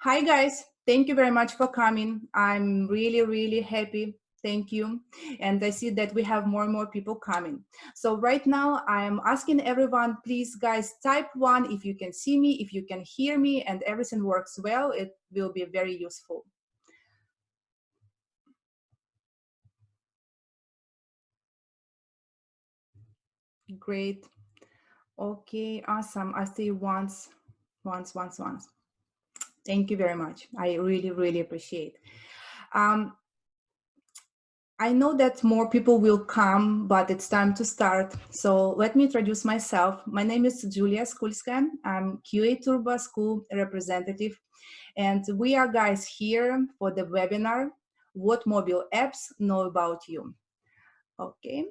Hi guys, thank you very much for coming. I'm really happy. Thank you. And I see that we have more and more people coming. So right now I'm asking everyone, please guys, type 1 if you can see me, if you can hear me, and everything works well, it will be very useful. Great. Okay, awesome. I see once. Thank you very much. I really appreciate. I know that more people will come, but it's time to start. So let me introduce myself. My name is Julia Skulska. I'm QA Turbo School representative. And we are guys here for the webinar, What Mobile Apps Know About You. Okay.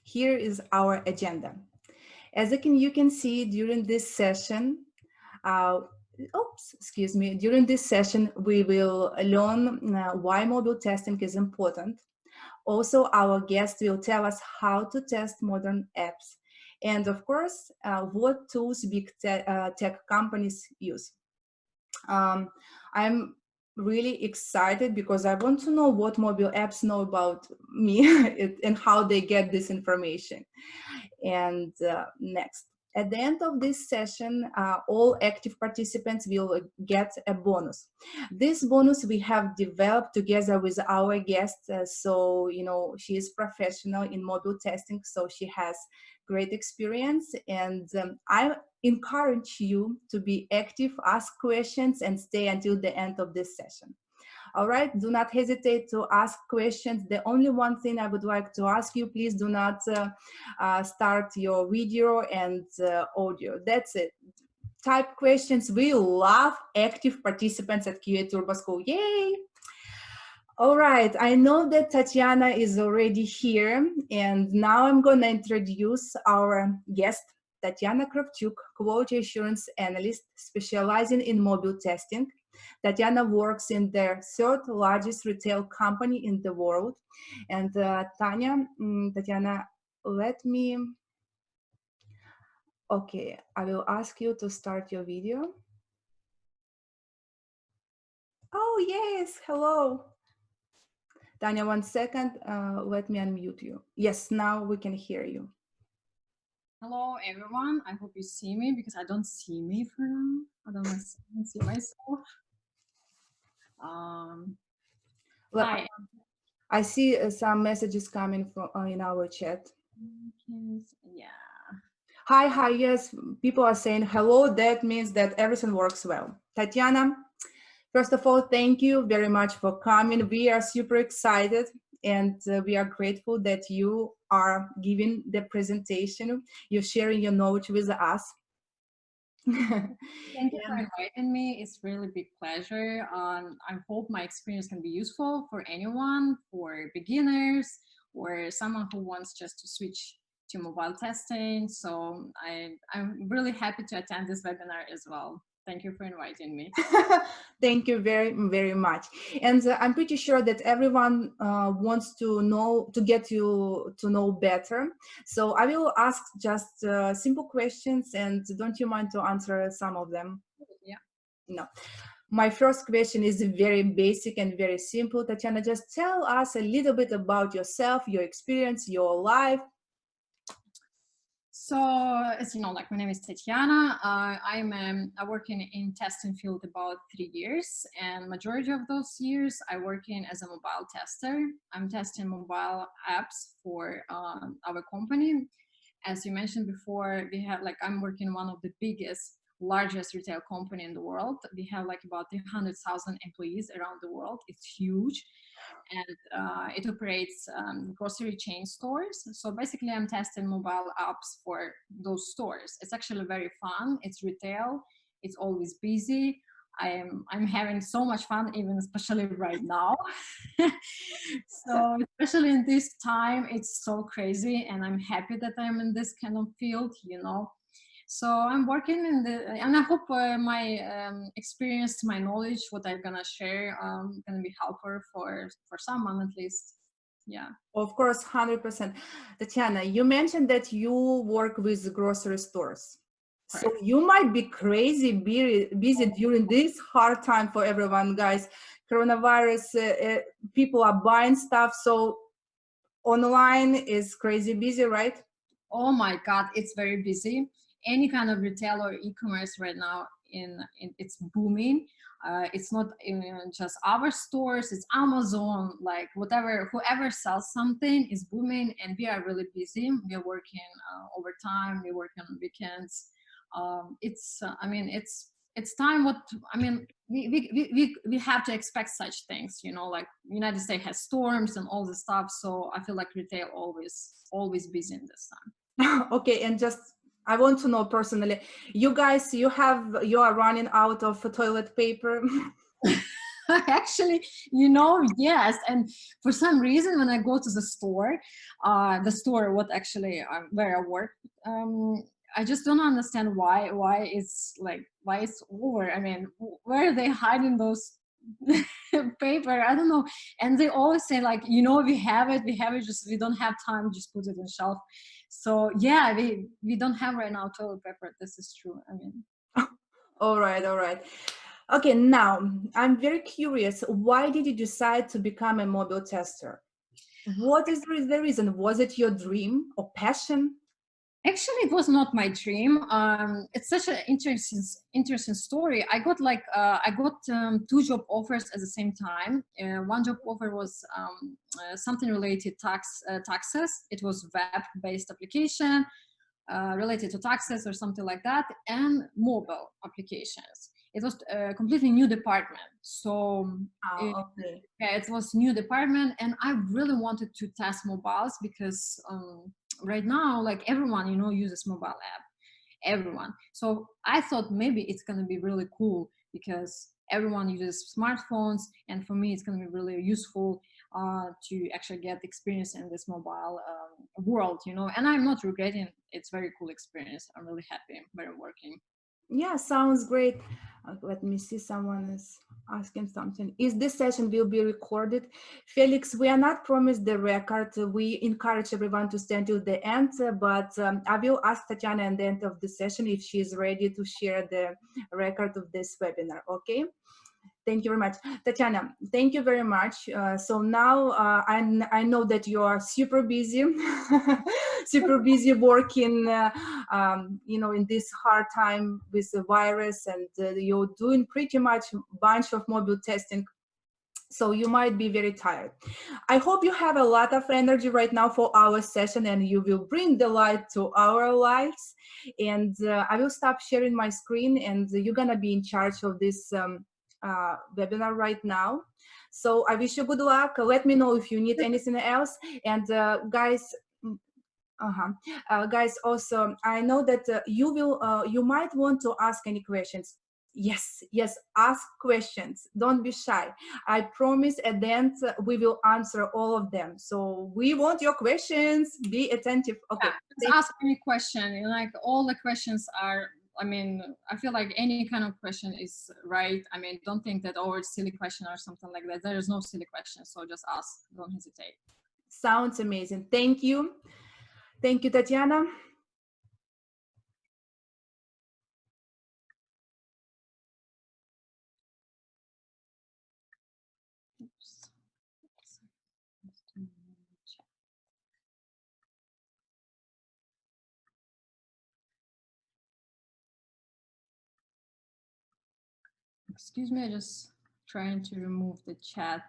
Here is our agenda. As you can see during this session, during this session, we will learn why mobile testing is important. Also, our guest will tell us how to test modern apps. And of course, what tools big tech companies use. I'm really excited because I want to know what mobile apps know about me and how they get this information. And next, at the end of this session, all active participants will get a bonus. This bonus we have developed together with our guest. So, you know, she is professional in mobile testing, so she has great experience. And I encourage you to be active, ask questions, and stay until the end of this session. All right, do not hesitate to ask questions. The only one thing I would like to ask you, please do not start your video and audio. That's it. Type questions. We love active participants at QA Turbo School. Yay! All right, I know that Tatiana is already here, and now I'm going to introduce our guest, Tetiana Kravchuk, Quality Assurance Analyst specializing in mobile testing. Tatiana works in the third largest retail company in the world. And Tatiana, let me, okay, I will ask you to start your video. Oh, yes, hello. Tanya, 1 second, let me unmute you. Yes, now we can hear you. Hello, everyone. I hope you see me because I don't see me for now. I don't see myself. Hi. I see some messages coming from in our chat. Yeah. Hi, yes, people are saying hello. That means that everything works well. Tatiana, first of all, thank you very much for coming. We are super excited and we are grateful that you are giving the presentation. You're sharing your knowledge with us. Thank you for inviting me. It's really big pleasure. I hope my experience can be useful for anyone, for beginners, or someone who wants just to switch to mobile testing. So I'm really happy to attend this webinar as well. Thank you for inviting me. Thank you very much. And I'm pretty sure that everyone wants to get you to know better. So I will ask just simple questions, and don't you mind to answer some of them? Yeah. No. My first question is very basic and very simple. Tatiana, just tell us a little bit about yourself, your experience, your life. So, as you know, like my name is Tetiana. I work in testing field about 3 years, and majority of those years I work in as a mobile tester. I'm testing mobile apps for our company. As you mentioned before, we have I'm working one of the largest retail company in the world. We have like about 300,000 employees around the world. It's huge. And it operates grocery chain stores. So basically I'm testing mobile apps for those stores. It's actually very fun. It's retail. It's always busy. I'm having so much fun, even especially right now. So especially in this time, it's so crazy, and I'm happy that I'm in this kind of field, you know. So I'm working and I hope my experience, my knowledge, what I'm gonna share, gonna be helpful for someone at least. Yeah. Of course, 100%. Tatiana, you mentioned that you work with grocery stores. So Correct. you might be crazy busy during this hard time for everyone, guys. Coronavirus, people are buying stuff. So online is crazy busy, right? Oh my God, it's very busy. Any kind of retail or e-commerce right now it's booming. It's not just our stores, it's Amazon, like whatever, whoever sells something is booming, and we are really busy. We are working overtime, we work on weekends. I mean, it's time what, I mean, we have to expect such things, you know, like United States has storms and all this stuff. So I feel like retail always busy in this time. Okay, and just I want to know personally, you guys, you are running out of toilet paper. Actually, you know, yes. And for some reason, when I go to the store, what actually where I work, I just don't understand why it's over. I mean, where are they hiding those paper? I don't know. And they always say like, you know, we have it, just we don't have time, just put it on shelf. So yeah, we don't have right now toilet paper. This is true. I mean. All right, all right. Okay, now I'm very curious. Why did you decide to become a mobile tester? What is the reason? Was it your dream or passion? Actually, it was not my dream. It's such an interesting story. I got two job offers at the same time. One job offer was something related taxes. It was web-based application related to taxes or something like that, and mobile applications. It was a completely new department. So Oh, okay. yeah, it was new department, and I really wanted to test mobiles because right now, like everyone, you know, uses mobile app. Everyone. So I thought maybe it's gonna be really cool because everyone uses smartphones, and for me, it's gonna be really useful to actually get experience in this mobile world, you know. And I'm not regretting. It's very cool experience. I'm really happy where I'm working. Yeah, sounds great. Let me see, someone is asking something. Is this session will be recorded? Felix, we are not promised the record. We encourage everyone to stay until the end, but I will ask Tatiana at the end of the session if she is ready to share the record of this webinar, okay? Thank you very much. Tatiana, thank you very much. So now I know that you are super busy, super busy working, you know, in this hard time with the virus, and you're doing pretty much a bunch of mobile testing. So you might be very tired. I hope you have a lot of energy right now for our session, and you will bring the light to our lives. And I will stop sharing my screen, and you're gonna be in charge of this webinar right now. So I wish you good luck. Let me know if you need anything else. And guys, guys, also, I know that you might want to ask any questions. Yes, ask questions. Don't be shy. I promise at the end we will answer all of them. So we want your questions. Be attentive. Yeah, Okay. just ask any question. And like all the questions are, I mean, I feel like any kind of question is right. I mean, don't think that, oh, it's silly question or something like that. There is no silly question. So just ask, don't hesitate. Sounds amazing. Thank you. Thank you, Tatiana. Oops. Excuse me, I just trying to remove the chat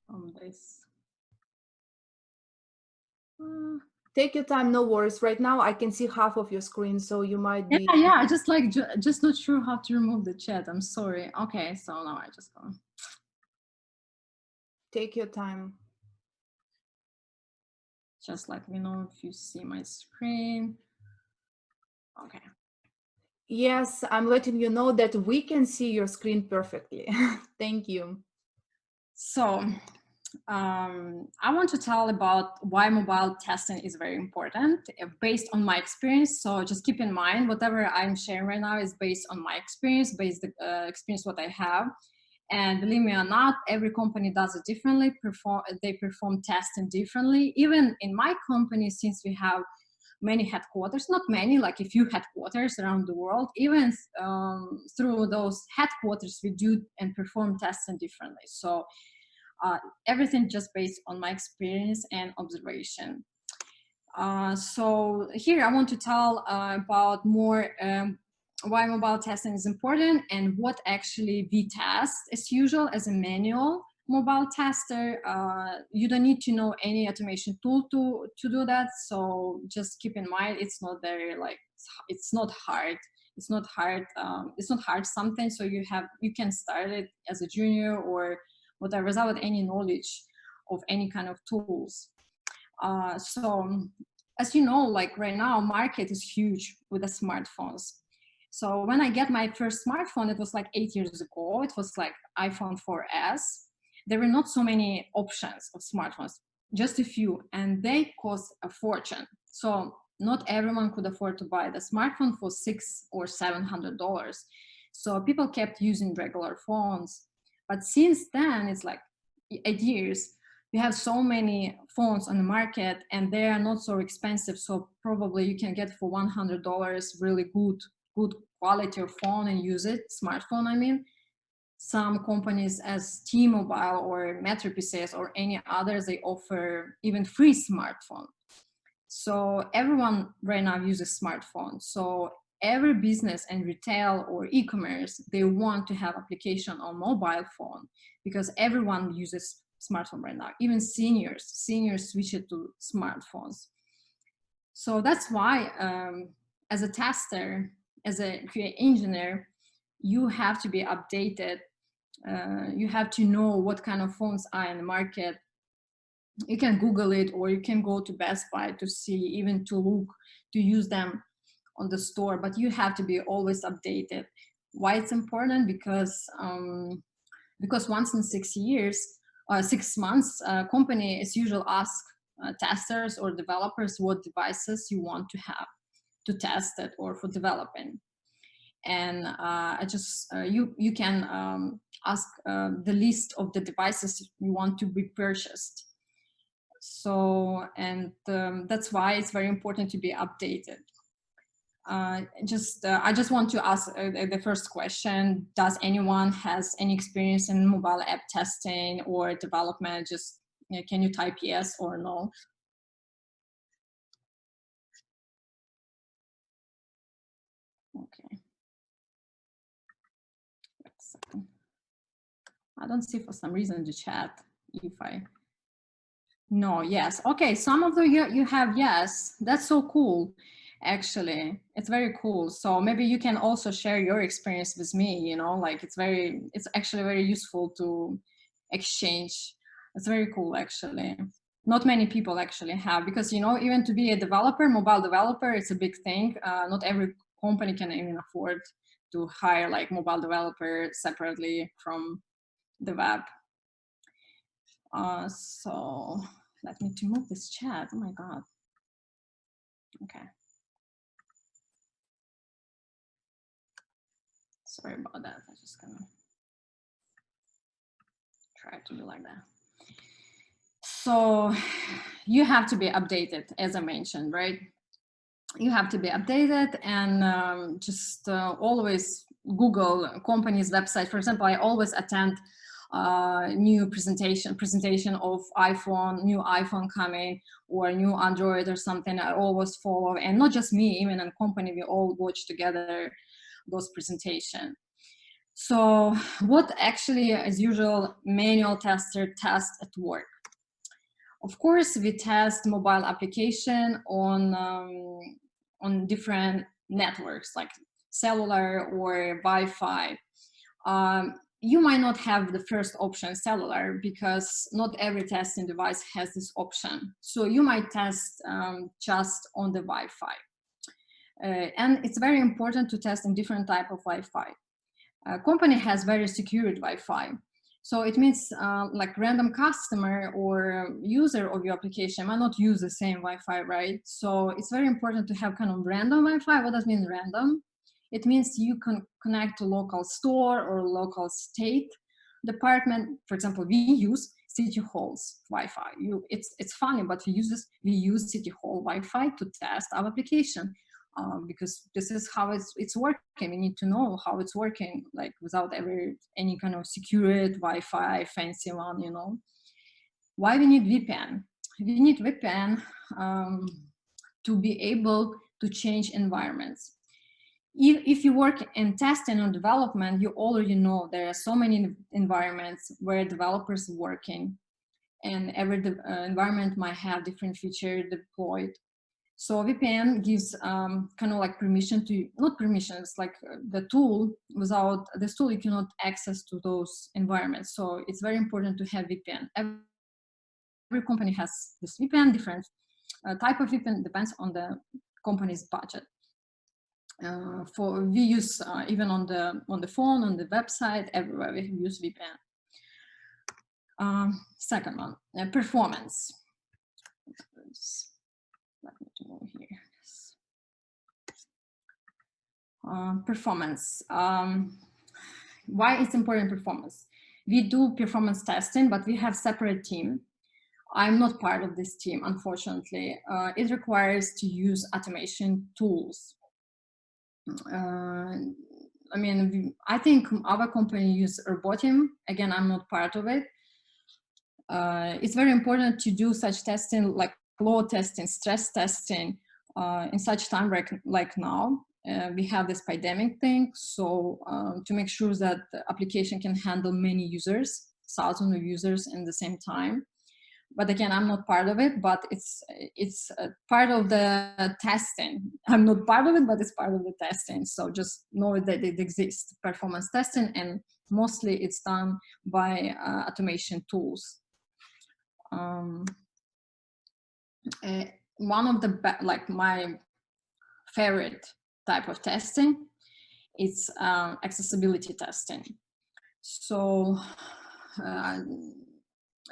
from this. Take your time, no worries. Right now I can see half of your screen, so you might be. Yeah, I just like just not sure how to remove the chat. I'm sorry. Okay, so now I just go. Take your time. Just let me know if you see my screen. Okay. Yes, I'm letting you know that we can see your screen perfectly. Thank you. So I want to tell about why mobile testing is very important based on my experience. So just keep in mind, whatever I'm sharing right now is based on my experience, based experience what I have. And believe me or not, every company does it differently. They perform testing differently. Even in my company, since we have many headquarters, not many, like a few headquarters around the world, even through those headquarters, we do and perform testing differently. So everything just based on my experience and observation. So here I want to tell about more why mobile testing is important and what actually we test as usual as a manual mobile tester. You don't need to know any automation tool to do that. So just keep in mind, it's not very like, it's not hard. It's not hard. It's not hard something. So you can start it as a junior or whatever without any knowledge of any kind of tools. So as you know, like right now, market is huge with the smartphones. So when I get my first smartphone, it was like 8 years ago. It was like iPhone 4S. There were not so many options of smartphones, just a few, and they cost a fortune. So not everyone could afford to buy the smartphone for $600 or $700. So people kept using regular phones. But since then, it's like 8 years, we have so many phones on the market and they are not so expensive. So probably you can get for $100 really good quality of phone and use it, smartphone I mean. Some companies as T-Mobile or Metro PCS or any others, they offer even free smartphone. So everyone right now uses smartphone. So every business and retail or e-commerce, they want to have application on mobile phone because everyone uses smartphone right now. Even seniors switch it to smartphones. So that's why as a tester, as a QA engineer, you have to be updated. You have to know what kind of phones are in the market. You can Google it, or you can go to Best Buy to see, even to look, to use them on the store, but you have to be always updated. Why it's important? Because once in 6 months, company as usual ask testers or developers what devices you want to have to test it or for developing. And you can ask the list of the devices you want to be purchased. So, and that's why it's very important to be updated. I just want to ask the first question. Does anyone has any experience in mobile app testing or development? Just can you type yes or no? Okay. I don't see for some reason the chat. No, yes. Okay, some of you have yes. That's so cool. Actually, it's very cool. So maybe you can also share your experience with me, like it's actually very useful to exchange. It's very cool, actually. Not many people actually have, because, even to be a developer, mobile developer, it's a big thing. Not every company can even afford to hire like mobile developer separately from the web. So let me to move this chat. Oh my God. Okay. Sorry about that. I'm just gonna try to do like that. So you have to be updated, as I mentioned, right? You have to be updated and just always Google company's website. For example, I always attend new presentation of new iPhone coming or new Android or something. I always follow, and not just me, even in company, we all watch together those presentation. So what actually, as usual, manual tester test at work? Of course, we test mobile application on different networks like cellular or Wi-Fi. You might not have the first option, cellular, because not every testing device has this option. So you might test just on the Wi-Fi. And it's very important to test in different type of Wi-Fi. Company has very secured Wi-Fi. So it means like random customer or user of your application might not use the same Wi-Fi, right? So it's very important to have kind of random Wi-Fi. What does mean random? It means you can connect to local store or local state department, for example, we use City Hall's Wi-Fi. It's funny, but we use City Hall Wi-Fi to test our application because this is how it's working. We need to know how it's working, like without any kind of secured Wi-Fi, fancy one, you know. Why we need VPN? We need VPN to be able to change environments. If you work in testing or development, you already know there are so many environments where developers are working, and every environment might have different features deployed. So VPN gives kind of like permission to, not permission, it's like the tool. Without this tool, you cannot access to those environments. So it's very important to have VPN. Every company has this VPN, different type of VPN, depends on the company's budget. We use even on the phone, on the website, everywhere we use VPN. Second one, performance. Let me move here. Performance. Why it's important performance? We do performance testing, but we have separate team. I'm not part of this team, unfortunately. It requires to use automation tools. I mean, I think our company uses Robotium. Again, I'm not part of it. It's very important to do such testing, like load testing, stress testing, in such time like now. We have this pandemic thing, so to make sure that the application can handle many users, thousands of users in the same time. But again, I'm not part of it, but it's part of the testing. I'm not part of it, but it's part of the testing. So just know that it exists, performance testing, and mostly it's done by automation tools. One of the my favorite type of testing, it's accessibility testing. So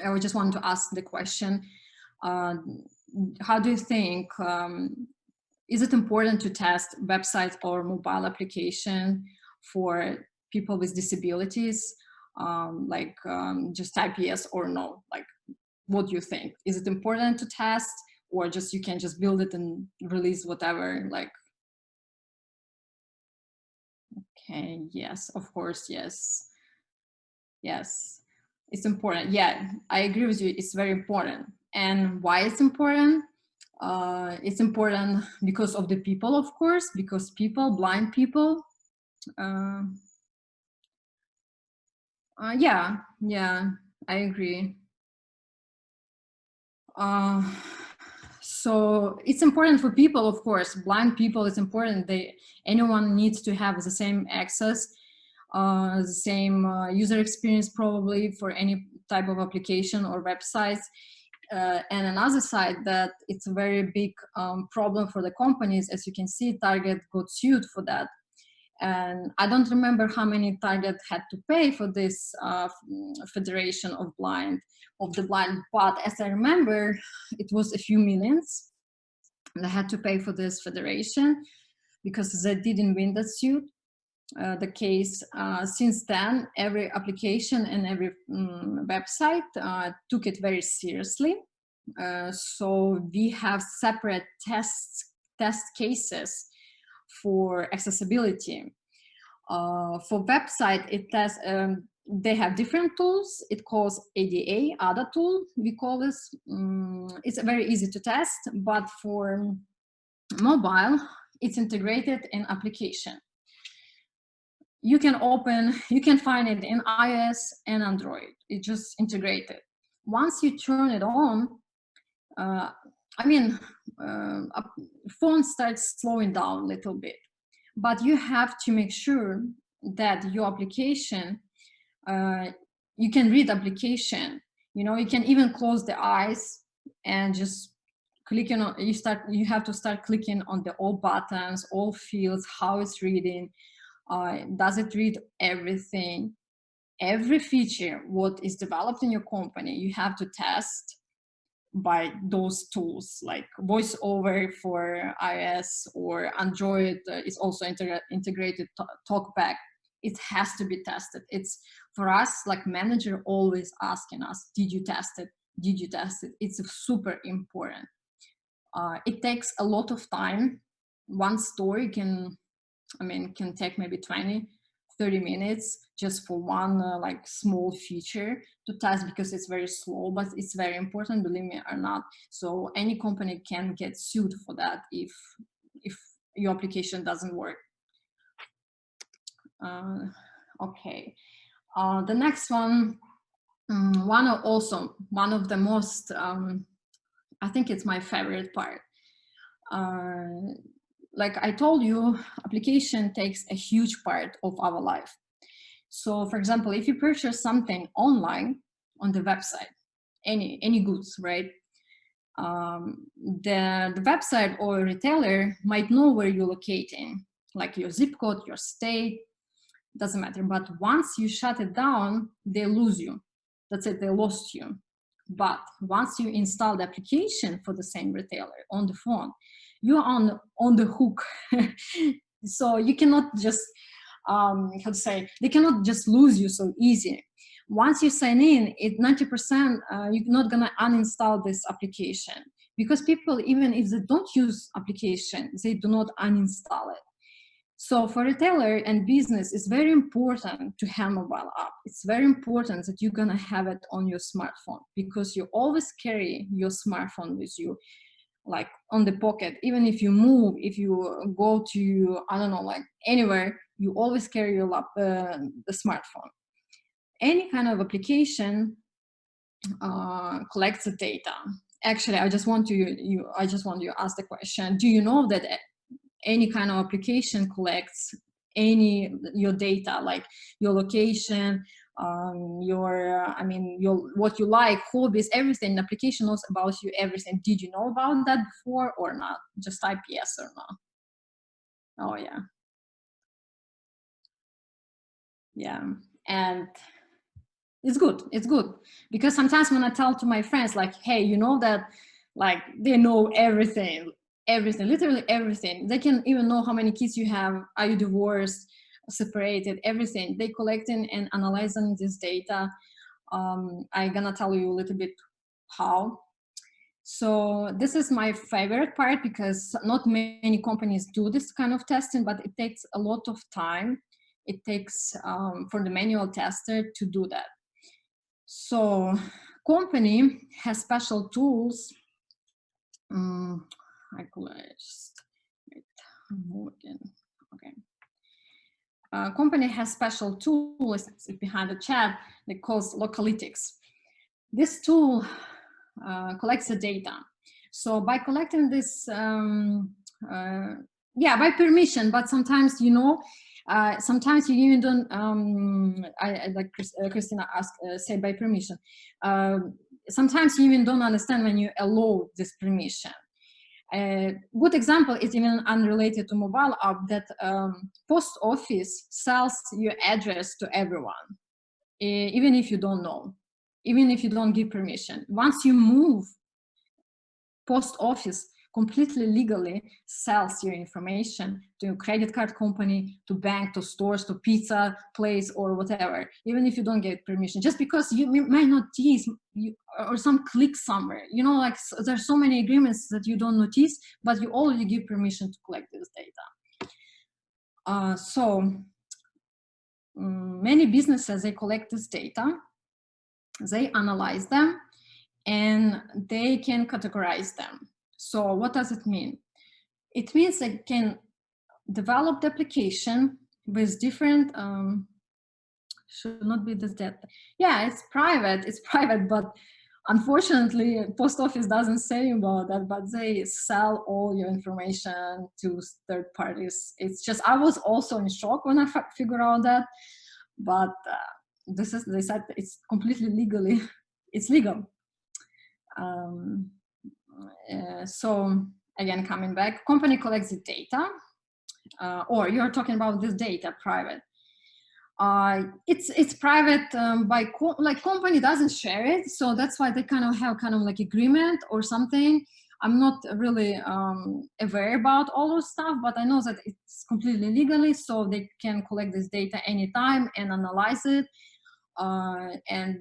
I just want to ask the question, how do you think, is it important to test websites or mobile application for people with disabilities? Just type yes or no, like what do you think? Is it important to test, or just you can just build it and release whatever, like? Okay, yes, of course, yes. Yes, it's important. Yeah, I agree with you. It's very important. And why it's important? It's important because of the people, of course, because blind people. Yeah, I agree. So it's important for people, of course. Blind people, it's important. Anyone needs to have the same access, the same user experience probably for any type of application or websites. And another side that it's a very big problem for the companies. As you can see, Target got sued for that. And I don't remember how many Target had to pay for this Federation of the Blind, but as I remember, it was a few millions. They had to pay for this federation because they didn't win the suit. The case. Since then, every application and every website took it very seriously. So we have separate test cases for accessibility. For website, they have different tools. It calls ADA, other tool, we call this. It's very easy to test, but for mobile, it's integrated in application. You can find it in iOS and Android. It's just integrated. Once you turn it on, phone starts slowing down a little bit, but you have to make sure that your application, you can read application. You can even close the eyes and just clicking on. You have to start clicking on all buttons, all fields, how it's reading. Does it read everything? Every feature what is developed in your company, you have to test by those tools, like VoiceOver for iOS, or Android is also integrated TalkBack it has to be tested. It's for us, like manager always asking us, did you test it? Did you test it? It's super important. It takes a lot of time. One story can take maybe 20, 30 minutes just for one like small feature to test, because it's very slow, but it's very important, believe me or not. So any company can get sued for that if your application doesn't work. Okay, the next one, one of the most, I think it's my favorite part. Like I told you, application takes a huge part of our life. So for example, if you purchase something online on the website, any goods, right? The website or retailer might know where you're locating, like your zip code, your state, doesn't matter. But once you shut it down, they lose you. That's it, they lost you. But once you install the application for the same retailer on the phone, you're on the hook. So you cannot just, how to say, they cannot just lose you so easy. Once you sign in, 90% you're not gonna uninstall this application, because people, even if they don't use application, they do not uninstall it. So for retailer and business, it's very important to have mobile app. It's very important that you're gonna have it on your smartphone, because you always carry your smartphone with you, like on the pocket. Even if you move, if you go to, I don't know, like anywhere, you always carry your the smartphone. Any kind of application collects the data. Actually, I just want to ask the question: do you know that any kind of application collects your data, like your location, your what you like, hobbies, everything? The application knows about you, everything. Did you know about that before or not? Just type yes or no. Oh yeah. Yeah. And it's good, because sometimes when I tell to my friends, like, hey, you know that, like, they know everything, literally everything. They can even know how many kids you have, are you divorced, separated, everything. They collecting and analyzing this data. I'm gonna tell you a little bit how. So this is my favorite part, because not many companies do this kind of testing, but it takes a lot of time. It takes for the manual tester to do that. So company has special tools. I could just move again. Okay. Company has special tools behind the chat that calls Localytics. This tool collects the data. So by collecting this, by permission, but sometimes, you know, sometimes you even don't, like Christina asked, say by permission. Sometimes you even don't understand when you allow this permission. A good example is even unrelated to mobile app, that post office sells your address to everyone, even if you don't know, even if you don't give permission. Once you move, post office completely legally sells your information to a credit card company, to bank, to stores, to pizza place, or whatever, even if you don't get permission, just because you might not notice, or some click somewhere, you know, like there's so many agreements that you don't notice, but you already give permission to collect this data. Many businesses, they collect this data, they analyze them, and they can categorize them. So what does it mean? It means they can develop the application with different, should not be this data. Yeah, it's private, but unfortunately, post office doesn't say about that, but they sell all your information to third parties. It's just, I was also in shock when I figured out that, but they said it's completely legally, it's legal. So again, coming back, company collects the data, or you're talking about this data private. It's private like company doesn't share it, so that's why they kind of have like agreement or something, I'm not really aware about all those stuff, but I know that it's completely legally, so they can collect this data anytime and analyze it and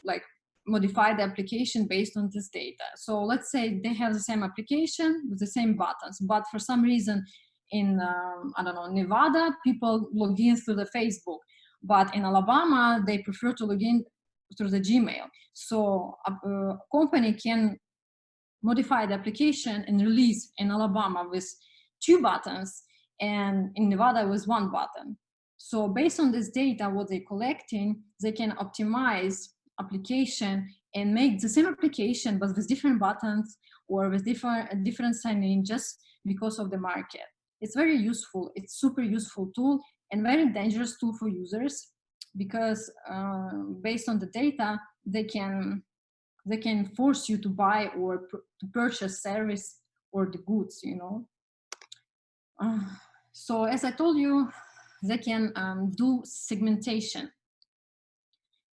like modify the application based on this data. So let's say they have the same application with the same buttons, but for some reason in, I don't know, Nevada, people log in through the Facebook, but in Alabama, they prefer to log in through the Gmail. So a company can modify the application and release in Alabama with 2 buttons and in Nevada with 1 button. So based on this data, what they're collecting, they can optimize application and make the same application but with different buttons or with different sign-in just because of the market. It's very useful. It's super useful tool and very dangerous tool for users because based on the data, they can force you to buy or to purchase service or the goods, you know. So as I told you, they can do segmentation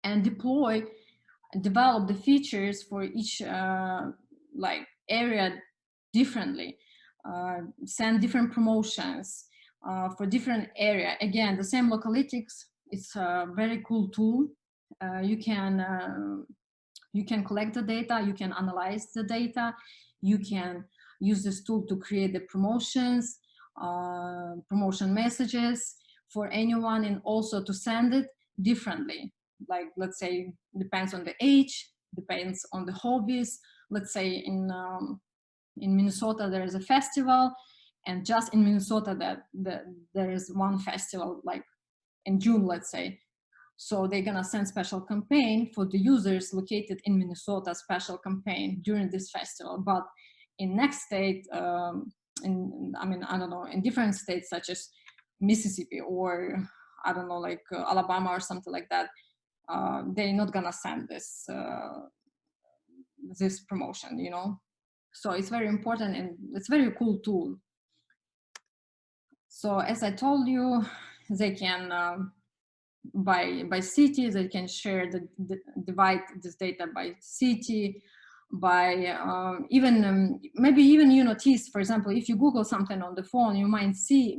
and develop the features for each like area differently, send different promotions for different area. Again, the same Localytics, it's a very cool tool. You can collect the data, you can analyze the data, you can use this tool to create the promotions, promotion messages for anyone, and also to send it differently. Like, let's say, depends on the age, depends on the hobbies. Let's say in Minnesota there is a festival, and just in Minnesota there is one festival, like in June, let's say. So they're gonna send special campaign for the users located in Minnesota, special campaign during this festival. But in next state, I don't know, in different states such as Mississippi or I don't know, like Alabama or something like that, they're not gonna send this this promotion, you know. So it's very important and it's very cool tool. So as I told you, they can by city, they can share divide this data by city, by even maybe even you notice, for example, if you Google something on the phone, you might see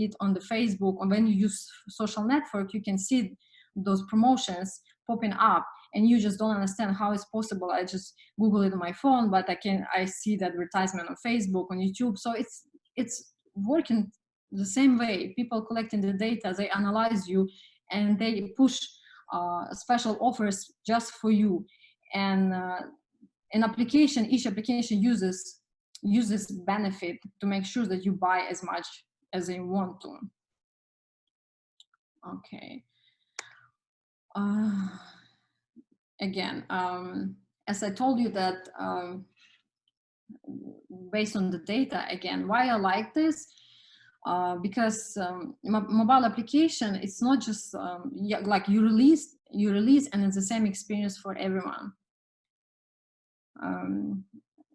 it on the Facebook, or when you use social network, you can see those promotions popping up, and you just don't understand how it's possible. I just Google it on my phone, but I see the advertisement on Facebook, on YouTube. So it's working the same way. People collecting the data, they analyze you, and they push special offers just for you. And each application uses benefit to make sure that you buy as much as they want to. Okay. Again, as I told you that based on the data, again, why I like this, because mobile application, it's not just like you release and it's the same experience for everyone.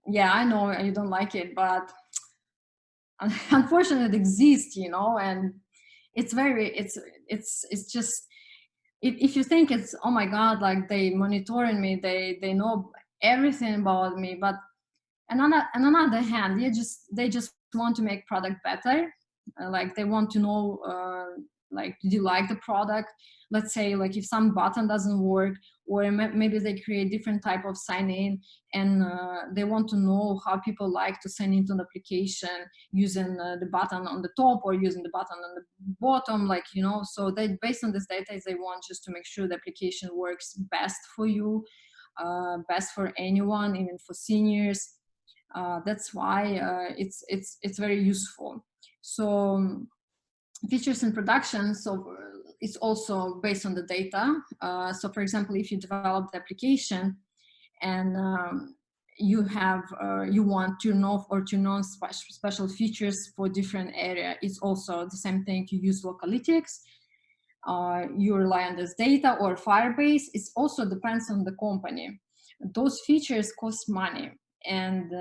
Yeah, I know you don't like it, but unfortunately it exists, you know, and it's very, it's just, if you think it's, oh my God, like they monitoring me, they know everything about me, but on another hand, they just want to make product better. Like they want to know, like, did you like the product? Let's say, like, if some button doesn't work, or maybe they create different type of sign in, and they want to know how people like to sign into an application using the button on the top or using the button on the bottom, like, you know. So they, based on this data, they want just to make sure the application works best for you, best for anyone, even for seniors. That's why it's very useful. So features in production, so it's also based on the data. So for example, if you develop the application and you want to turn off or turn on special features for different area, it's also the same thing. You use Localytics, you rely on this data or Firebase. It also depends on the company. Those features cost money, and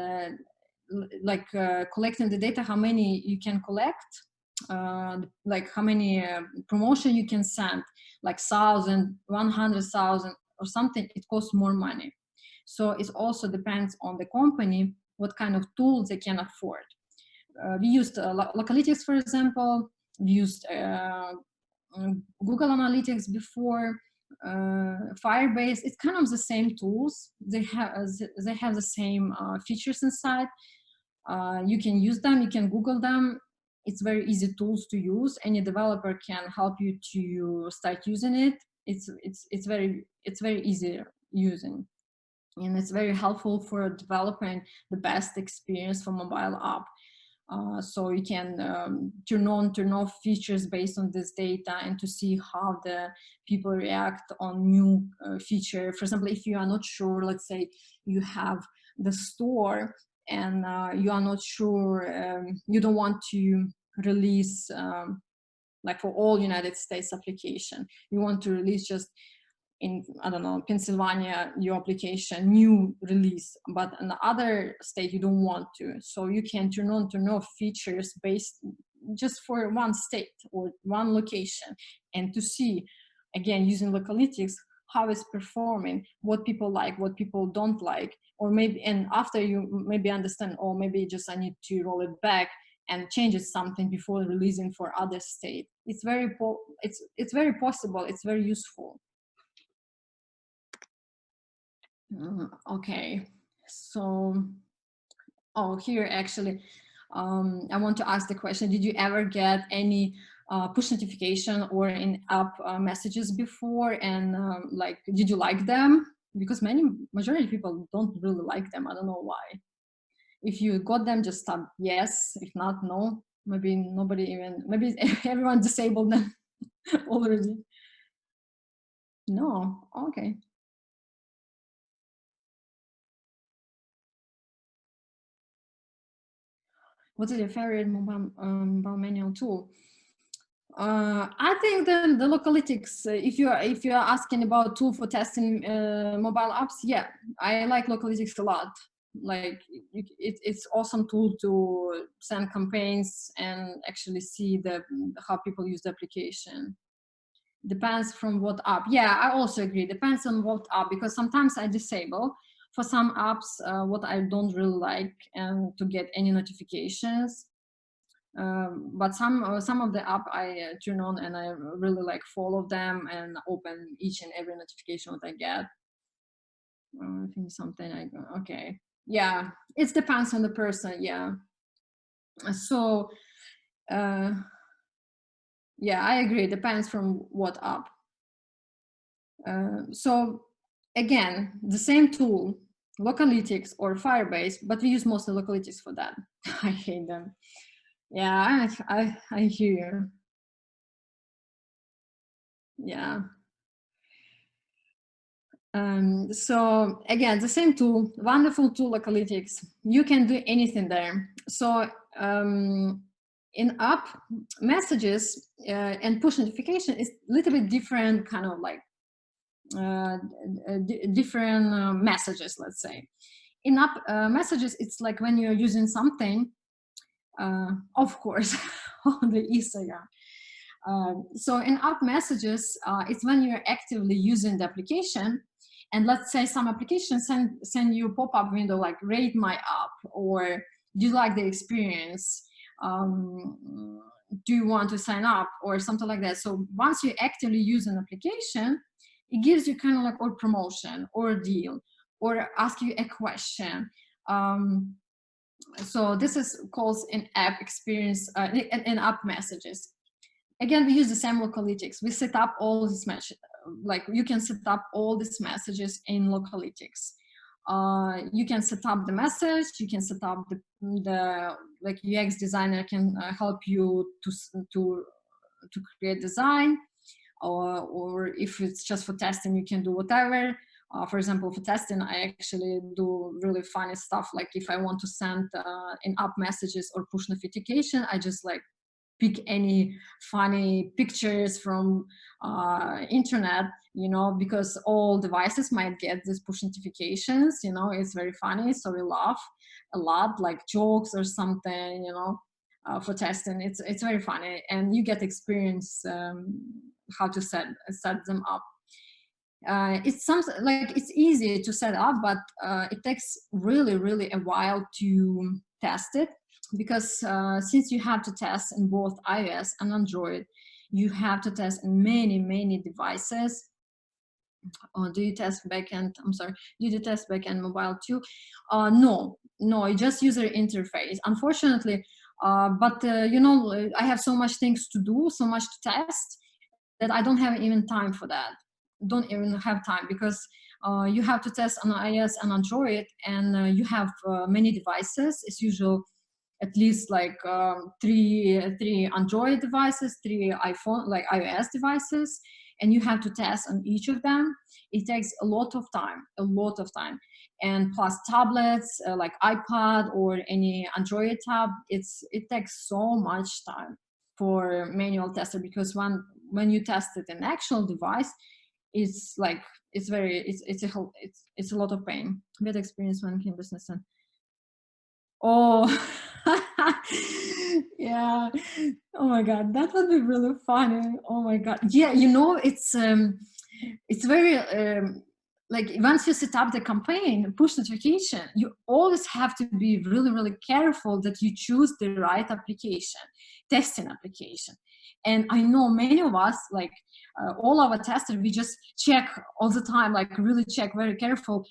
collecting the data, how many you can collect, like how many promotion you can send, like 1,000, 100,000 or something, it costs more money. So it also depends on the company. what kind of tools they can afford. We used Localytics, for example. We used Google Analytics before, Firebase. It's kind of the same tools. They have the same features inside. You can use them. You can Google them. It's very easy tools to use. Any developer can help you to start using it. It's very easy using, and it's very helpful for developing the best experience for mobile app. So you can turn off features based on this data, and to see how the people react on new feature. For example, if you are not sure, let's say you have the store and you are not sure, you don't want to release like for all United States application, you want to release just in, I don't know, Pennsylvania, your application, new release, but in the other state you don't want to. So you can turn off features based just for one state or one location, and to see, again, using Localytics, how it's performing, what people like, what people don't like, or maybe, and after you maybe understand, or maybe just I need to roll it back and change it something before releasing for other state. It's very very possible. It's very useful. Okay, so, oh, here actually, I want to ask the question, did you ever get any push notification or in-app messages before, and like, did you like them? Because majority of people don't really like them. I don't know why. If you got them, just tap yes. If not, no. Maybe nobody even, maybe everyone disabled them already. No, okay. What is your favorite mobile manual tool? I think the Localytics. If you are asking about tool for testing mobile apps, yeah, I like Localytics a lot. Like it's awesome tool to send campaigns and actually see how people use the application. Depends from what app. Yeah, I also agree. Depends on what app, because sometimes I disable for some apps what I don't really like and to get any notifications. But some of the app I turn on, and I really like follow them and open each and every notification that I get. I think something I go, okay. Yeah, it depends on the person. Yeah. So yeah, I agree. Depends from what app. So again, the same tool, Localytics or Firebase, but we use mostly Localytics for that. I hate them. Yeah, I hear. Yeah. So again, the same tool, wonderful tool, Localytics. You can do anything there. So in-app messages and push notification is a little bit different, kind of like different messages, let's say. In-app messages, it's like when you're using something, of course, on the Instagram. So in-app messages, it's when you're actively using the application, and let's say some applications send you a pop-up window like rate my app, or do you like the experience? Do you want to sign up, or something like that. So once you actively use an application, it gives you kind of like or promotion or a deal or ask you a question. So this is called in-app experience, in-app messages. Again, we use the same Localytics. We set up all these messages. Like you can set up all these messages in Localytics. You can set up the message. You can set up the like UX designer can help you to create design, or if it's just for testing, you can do whatever. For example, for testing, I actually do really funny stuff. Like if I want to send in-app messages or push notification, I just like pick any funny pictures from internet, you know, because all devices might get these push notifications, you know, it's very funny. So we laugh a lot, like jokes or something, you know, for testing. It's very funny, and you get experience how to set them up. It's something like it's easy to set up, but it takes really a while to test it, because since you have to test in both iOS and Android, you have to test in many devices. Or do you test backend? I'm sorry. Did you test backend mobile too? No, it's just user interface. Unfortunately, but you know, I have so much things to do, so much to test, that I don't have even time for that. Don't even have time, because you have to test on iOS and Android, and you have many devices. It's usual at least like three Android devices, three iPhone, like iOS devices, and you have to test on each of them. It takes a lot of time, and plus tablets like iPad or any Android tab. It takes so much time for manual tester, because when you test it in actual device, it's like it's a lot of pain. Bad experience when in business. Oh, yeah. Oh my God, that would be really funny. Oh my God. Yeah, you know, it's very like once you set up the campaign, push notification, you always have to be really careful that you choose the right application, testing application. And I know many of us, like all our testers, we just check all the time, like really check very careful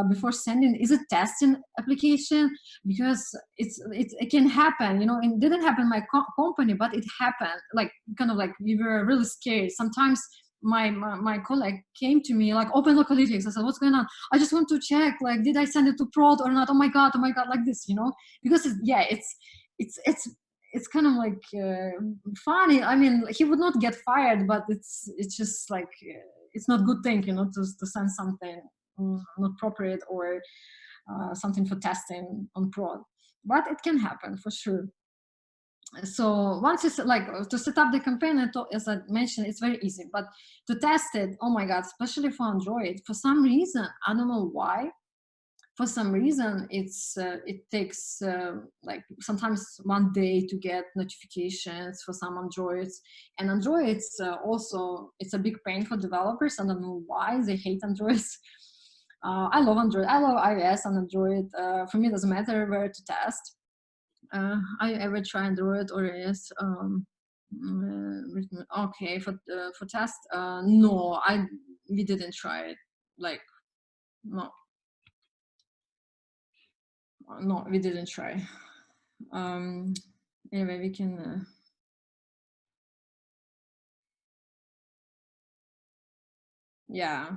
before sending. Is it testing application? Because it can happen, you know. It didn't happen in my company, but it happened. Like kind of like we were really scared. Sometimes my colleague came to me like, open Localytics. I said, what's going on? I just want to check, like, did I send it to prod or not? Oh my god, like this, you know, because it's kind of like funny. I mean, he would not get fired, but it's just like it's not good thing, you know, to send something not appropriate, or something for testing on prod. But it can happen for sure. So once it's like to set up the campaign, as I mentioned, it's very easy. But to test it, oh my god, especially for Android, for some reason, I don't know why, for some reason it takes like sometimes one day to get notifications for some Androids. And Androids also, it's a big pain for developers. I don't know why they hate Androids. I love Android, I love iOS and Android. For me, it doesn't matter where to test. I ever try Android or iOS. Okay, for test, no, we didn't try it. Like, no, we didn't try. Anyway, we can. Yeah.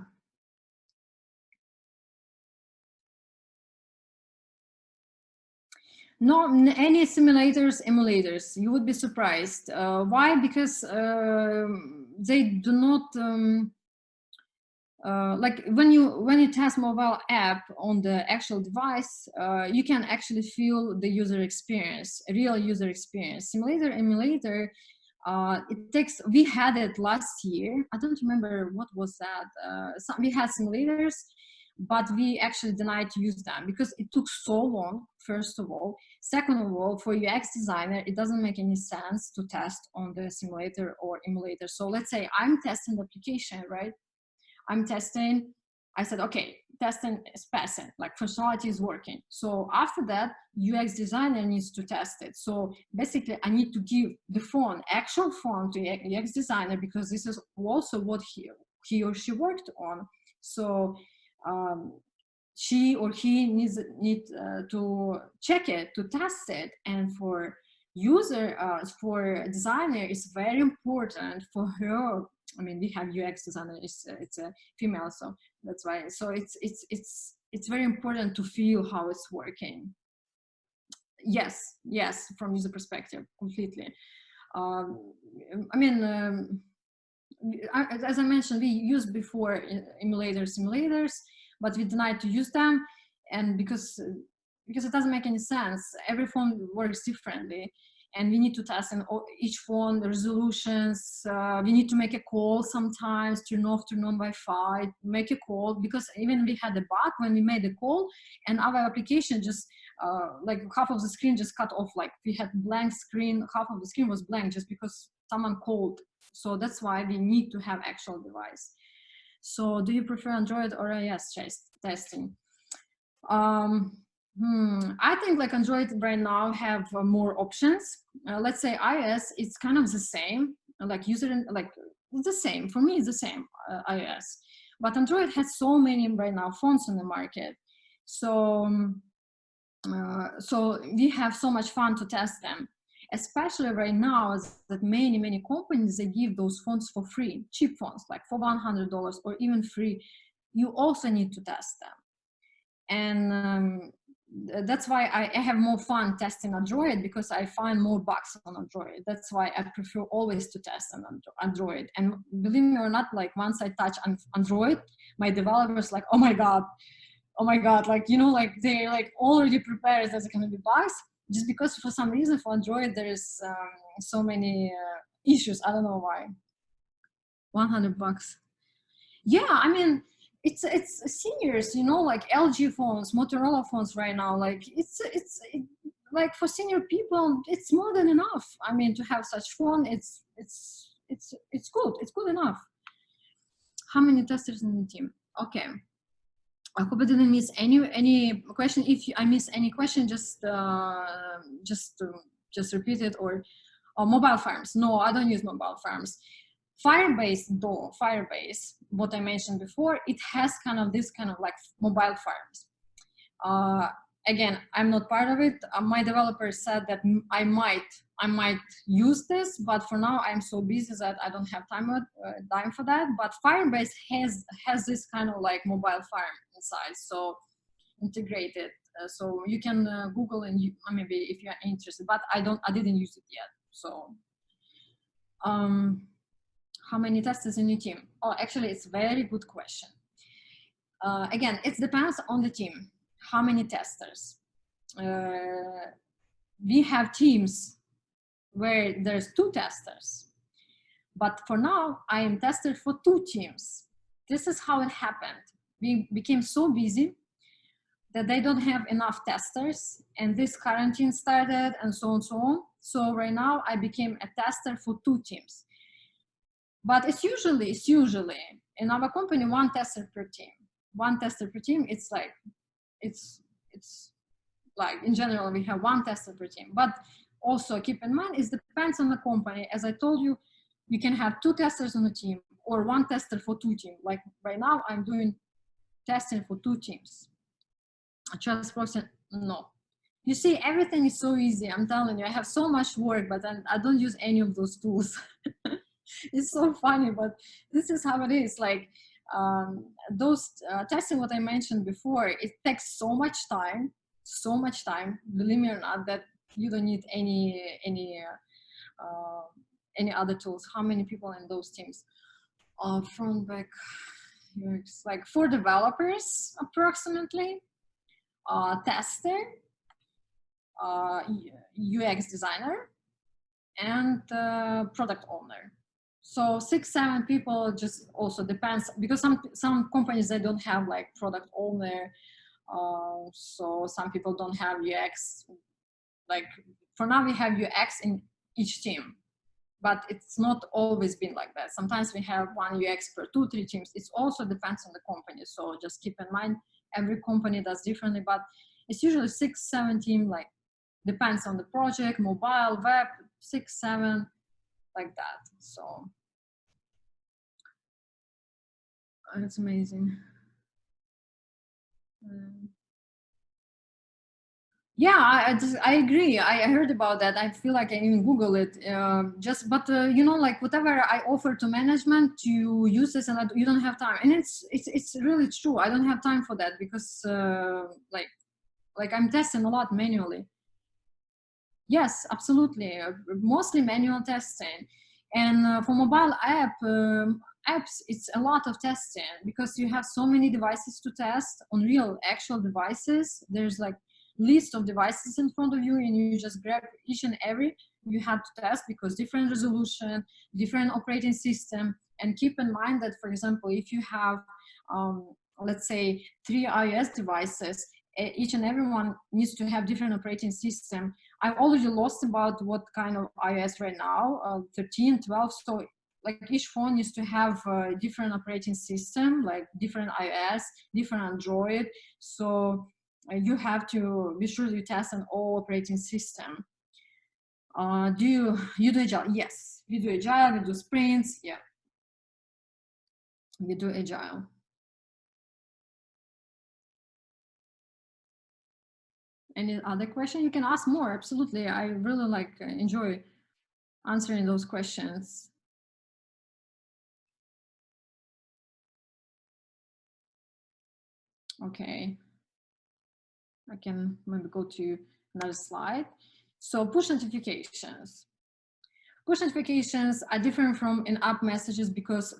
No, any simulators, emulators. You would be surprised. Why? Because they do not. Like when you test mobile app on the actual device, you can actually feel the user experience, real user experience. Simulator, emulator, it takes. We had it last year. I don't remember what was that. We had simulators, but we actually denied to use them because it took so long. First of all, second of all, for UX designer, it doesn't make any sense to test on the simulator or emulator. So let's say I'm testing the application, right? I'm testing. I said, okay, testing is passing, like functionality is working. So after that, UX designer needs to test it. So basically I need to give the phone, actual phone, to UX designer, because this is also what he or she worked on. So she or he needs to check it, to test it. And for user, for designer, it's very important for her. I mean, we have UX designer, it's a female, so that's why. So it's very important to feel how it's working. Yes, from user perspective, completely. I mean, as I mentioned, we used before simulators, but we denied to use them, and because it doesn't make any sense. Every phone works differently, and we need to test in each phone the resolutions. We need to make a call sometimes, turn off, turn on Wi-Fi, make a call, because even we had a bug when we made a call and our application just like half of the screen just cut off. Like we had blank screen, half of the screen was blank just because someone called. So that's why we need to have actual device. So do you prefer Android or iOS testing? I think like Android right now have more options. Let's say iOS, it's kind of the same, like like it's the same. For me, it's the same, iOS. But Android has so many right now phones on the market. So, so we have so much fun to test them. Especially right now, is that many companies, they give those phones for free, cheap phones, like for $100 or even free. You also need to test them. And that's why I have more fun testing Android, because I find more bugs on Android. That's why I prefer always to test on Android. And believe me or not, like once I touch Android, my developers like, oh my god, like, you know, like they're like already prepared that there's going to be bugs, just because for some reason for Android there is so many issues. I don't know why. $100. Yeah, I mean, it's seniors, you know, like LG phones, Motorola phones right now. Like like for senior people, it's more than enough. I mean, to have such phone, it's good. It's good enough. How many testers in the team? Okay. I hope I didn't miss any question. If I miss any question, just repeat it. Or mobile farms. No, I don't use mobile farms. Firebase, though, Firebase, what I mentioned before, it has kind of this kind of like mobile farms. Again, I'm not part of it. My developer said that I might use this, but for now I'm so busy that I don't have time for that. But Firebase has this kind of like mobile farm inside, so integrated. So you can Google and maybe if you're interested. But I didn't use it yet. So. How many testers in your team? Oh, actually, it's a very good question. Again, it depends on the team. How many testers? We have teams where there's 2 testers. But for now, I am tester for 2 teams. This is how it happened. We became so busy that they don't have enough testers, and this quarantine started, and so on and so on. So right now, I became a tester for 2 teams. But it's usually in our company 1 tester per team. 1 tester per team. It's like it's like in general we have 1 tester per team. But also keep in mind it depends on the company. As I told you, you can have 2 testers on a team or 1 tester for 2 teams. Like right now I'm doing testing for 2 teams. Just process, no. You see, everything is so easy. I'm telling you, I have so much work, but I don't use any of those tools. It's so funny, but this is how it is. Like those testing, what I mentioned before, it takes so much time, believe me or not, that you don't need any other tools. How many people in those teams? Front, back, UX, like 4 developers approximately, tester, UX designer, and product owner. So 6-7 people, just also depends, because some companies, they don't have like product owner. So some people don't have UX. Like for now we have UX in each team, but it's not always been like that. Sometimes we have 1 UX per 2-3 teams. It also depends on the company. So just keep in mind, every company does differently, but it's usually 6-7 team, like depends on the project, mobile, web, 6-7, like that. So it's amazing. Yeah, I agree. I heard about that. I feel like I even Google it. But you know, like whatever I offer to management to use this, and you don't have time. And it's really true. I don't have time for that because like I'm testing a lot manually. Yes, absolutely. Mostly manual testing. And for mobile apps, it's a lot of testing because you have so many devices to test on real actual devices. There's like list of devices in front of you, and you just grab each and every you have to test, because different resolution, different operating system. And keep in mind that, for example, if you have let's say 3 iOS devices, each and every one needs to have different operating system. I've already lost about what kind of iOS right now, 13, 12. So like each phone used to have a different operating system, like different iOS, different Android. So you have to be sure you test on all operating system. Do you do agile? Yes, we do agile, we do sprints. Yeah, we do agile. Any other question? You can ask more. Absolutely. I really enjoy answering those questions. Okay. I can maybe go to another slide. So push notifications. Push notifications are different from in-app messages because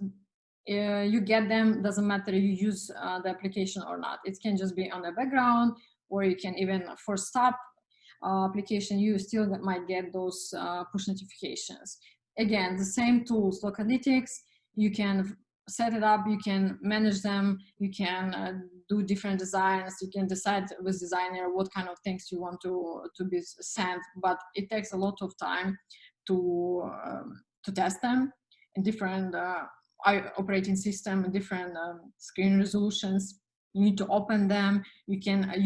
you get them, doesn't matter you use the application or not. It can just be on the background, or you can even for stop application, you still might get those push notifications. Again, the same tools, Localytics, you can set it up, you can manage them, you can do different designs, you can decide with designer what kind of things you want to be sent, but it takes a lot of time to test them in different operating system and different screen resolutions. You need to open them. You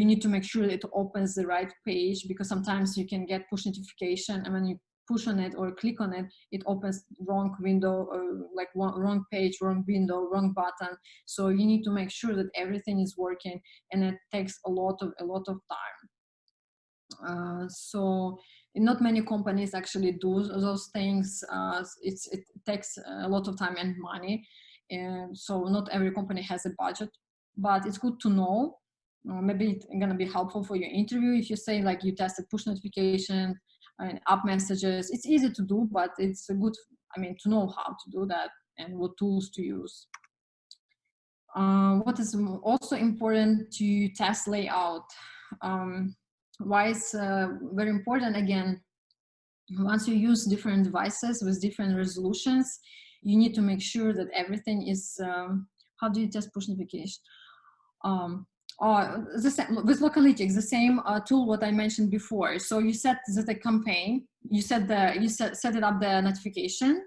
need to make sure that it opens the right page, because sometimes you can get push notification, and when you push on it or click on it, it opens wrong window, or like wrong page, wrong window, wrong button. So you need to make sure that everything is working, and it takes a lot of time. So not many companies actually do those things. It takes a lot of time and money, and so not every company has a budget, but it's good to know. Maybe it's going to be helpful for your interview if you say like you tested push notification and app messages. It's easy to do, but it's a good, to know how to do that and what tools to use. What is also important to test layout. Why it's very important, again, once you use different devices with different resolutions, you need to make sure that everything is, how do you test push notification? With Localytics, the same tool what I mentioned before. So you set the campaign, you set it up, the notification,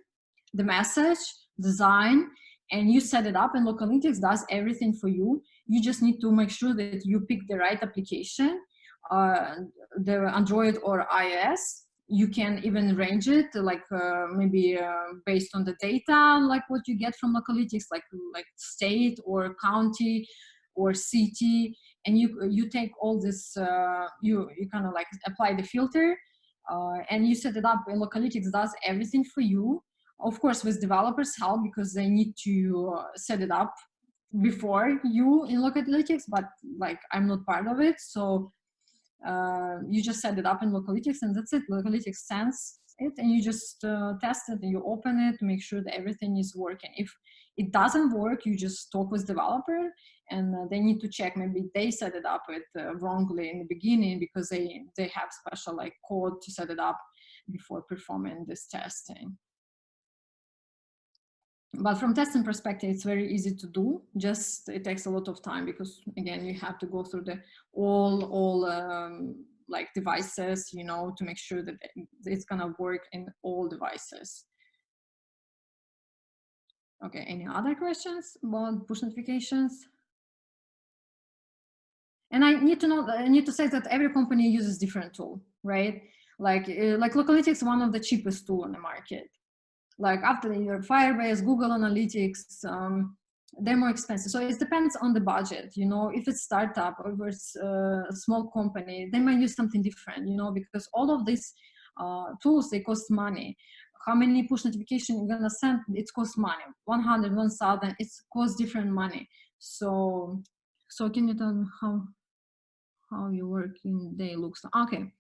the message, design, and you set it up, and Localytics does everything for you. You just need to make sure that you pick the right application, the Android or iOS. You can even range it, like maybe based on the data, like what you get from Localytics, like state or county or city, and you take all this, you kind of like apply the filter, and you set it up, and Localytics does everything for you. Of course, with developers' help, because they need to set it up before you in Localytics, but like I'm not part of it, so you just set it up in Localytics, and that's it. Localytics sends it, and you just test it, and you open it to make sure that everything is working. If it doesn't work, you just talk with developer, and they need to check. Maybe they set it up wrongly in the beginning, because they have special like code to set it up before performing this testing. But from testing perspective, it's very easy to do. Just it takes a lot of time, because again, you have to go through the all like devices, to make sure that it's gonna work in all devices. Okay, any other questions about push notifications? And I need to say that every company uses different tool, right? Like Localytics is one of the cheapest tool on the market. Like after your Firebase, Google Analytics, they're more expensive. So it depends on the budget, if it's startup or if it's a small company, they might use something different, because all of these tools, they cost money. How many push notifications you're gonna send, it costs money. 100, 1,000, it costs different money. So can you tell me how your working day looks? Okay,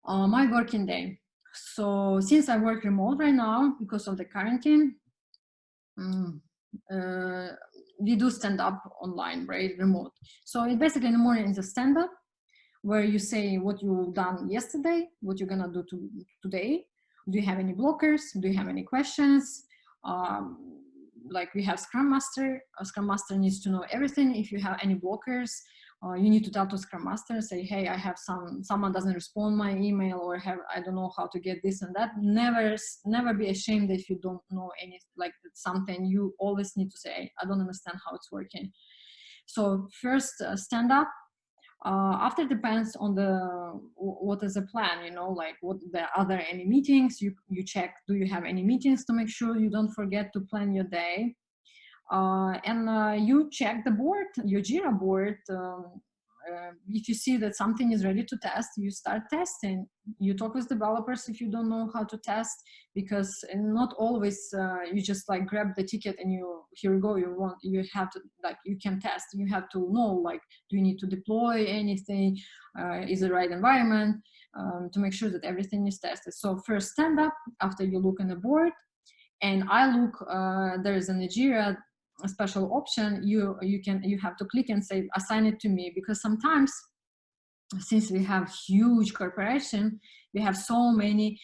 my working day. So since I work remote right now because of the quarantine, we do stand up online, right? Remote. So it basically in the morning is a stand up where you say what you've done yesterday, what you're gonna do today. Do you have any blockers? Do you have any questions? Like we have Scrum Master. A Scrum Master needs to know everything. If you have any blockers, you need to tell to Scrum Master and say, hey, I have someone doesn't respond my email, or I don't know how to get this and that. Never be ashamed if you don't know anything, like something. You always need to say, I don't understand how it's working. So first, stand up. After depends on what is the plan, you know, like are there any meetings? You check, do you have any meetings, to make sure you don't forget to plan your day. And you check the board, your Jira board. If you see that something is ready to test, you start testing. You talk with developers if you don't know how to test, because not always you just like grab the ticket and here you go, you have to, like, you can test. You have to know, like, do you need to deploy anything? Is the right environment? To make sure that everything is tested. So first, stand up after you look on the board. And I look, there is in the Jira a special option. You have to click and say, assign it to me, because sometimes, since we have huge corporation, we have so many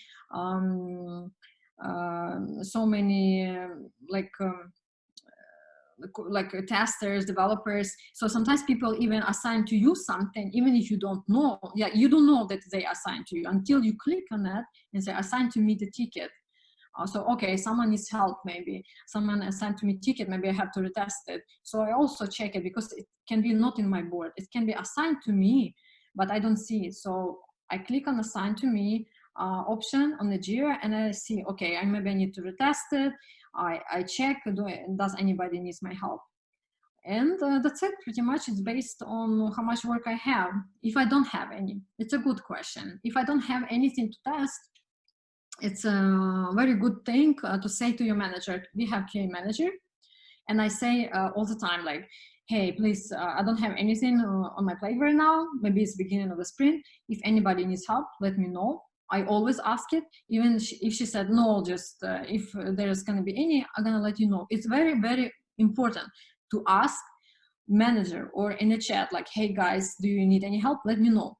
like testers, developers. So sometimes people even assign to you something, even if you don't know. Yeah, you don't know that they assign to you until you click on that and say, assign to me the ticket. So, okay, someone needs help, maybe someone assigned to me ticket, maybe I have to retest it. So I also check it, because it can be not in my board. It can be assigned to me, but I don't see it. So I click on assign to me option on the Jira, and I see, okay, maybe I need to retest it. I check, does anybody needs my help? And that's it, pretty much. It's based on how much work I have. If I don't have any, it's a good question. If I don't have anything to test, it's a very good thing to say to your manager. We have QA manager, and I say all the time, like, hey, please, I don't have anything on my plate right now. Maybe it's beginning of the sprint. If anybody needs help, let me know. I always ask it, even if she said no, just if there's going to be any, I'm going to let you know. It's very, very important to ask manager or in a chat, like, hey guys, do you need any help? Let me know.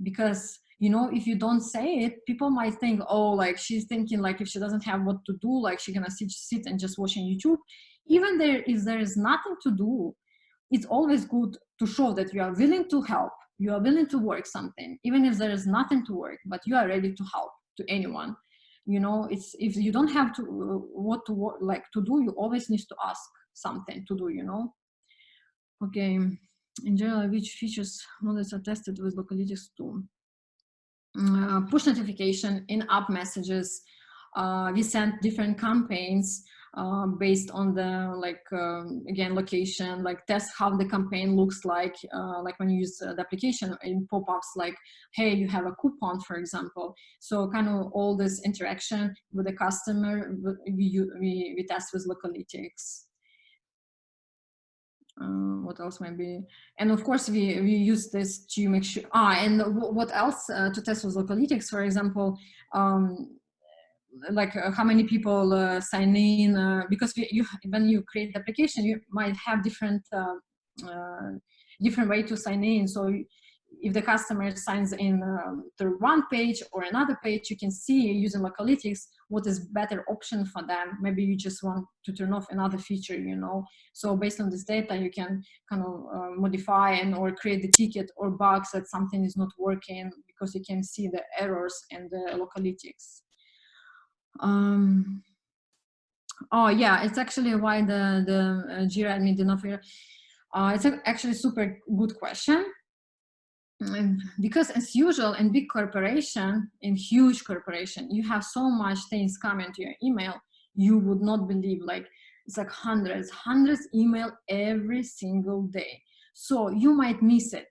Because, you know, if you don't say it, people might think, oh, like, she's thinking, like, if she doesn't have what to do, like, she's gonna sit and just watching YouTube. Even if there is nothing to do, it's always good to show that you are willing to help, you are willing to work something, even if there is nothing to work, but you are ready to help to anyone. You know, it's, if you don't have to what to work, like, to do, you always need to ask something to do, you know. Okay, in general, which features models are tested with Localytics 2? Push notification, in-app messages. We send different campaigns based on the, like, again, location, like test how the campaign looks like when you use the application in pop-ups, like, hey, you have a coupon, for example. So kind of all this interaction with the customer, we test with Localytics. What else maybe? And of course, we use this to make sure. And what else to test with Localytics, for example, like how many people sign in, because when you create the application, you might have different way to sign in. So if the customer signs in through one page or another page, you can see using Localytics what is better option for them. Maybe you just want to turn off another feature, you know. So based on this data, you can kind of modify or create the ticket or bugs that something is not working, because you can see the errors in the Localytics. Oh yeah, it's actually why the Jira admin did not figure. It's actually super good question. Because as usual in big corporation, in huge corporation, you have so much things coming to your email, you would not believe, like, it's like hundreds email every single day. So you might miss it.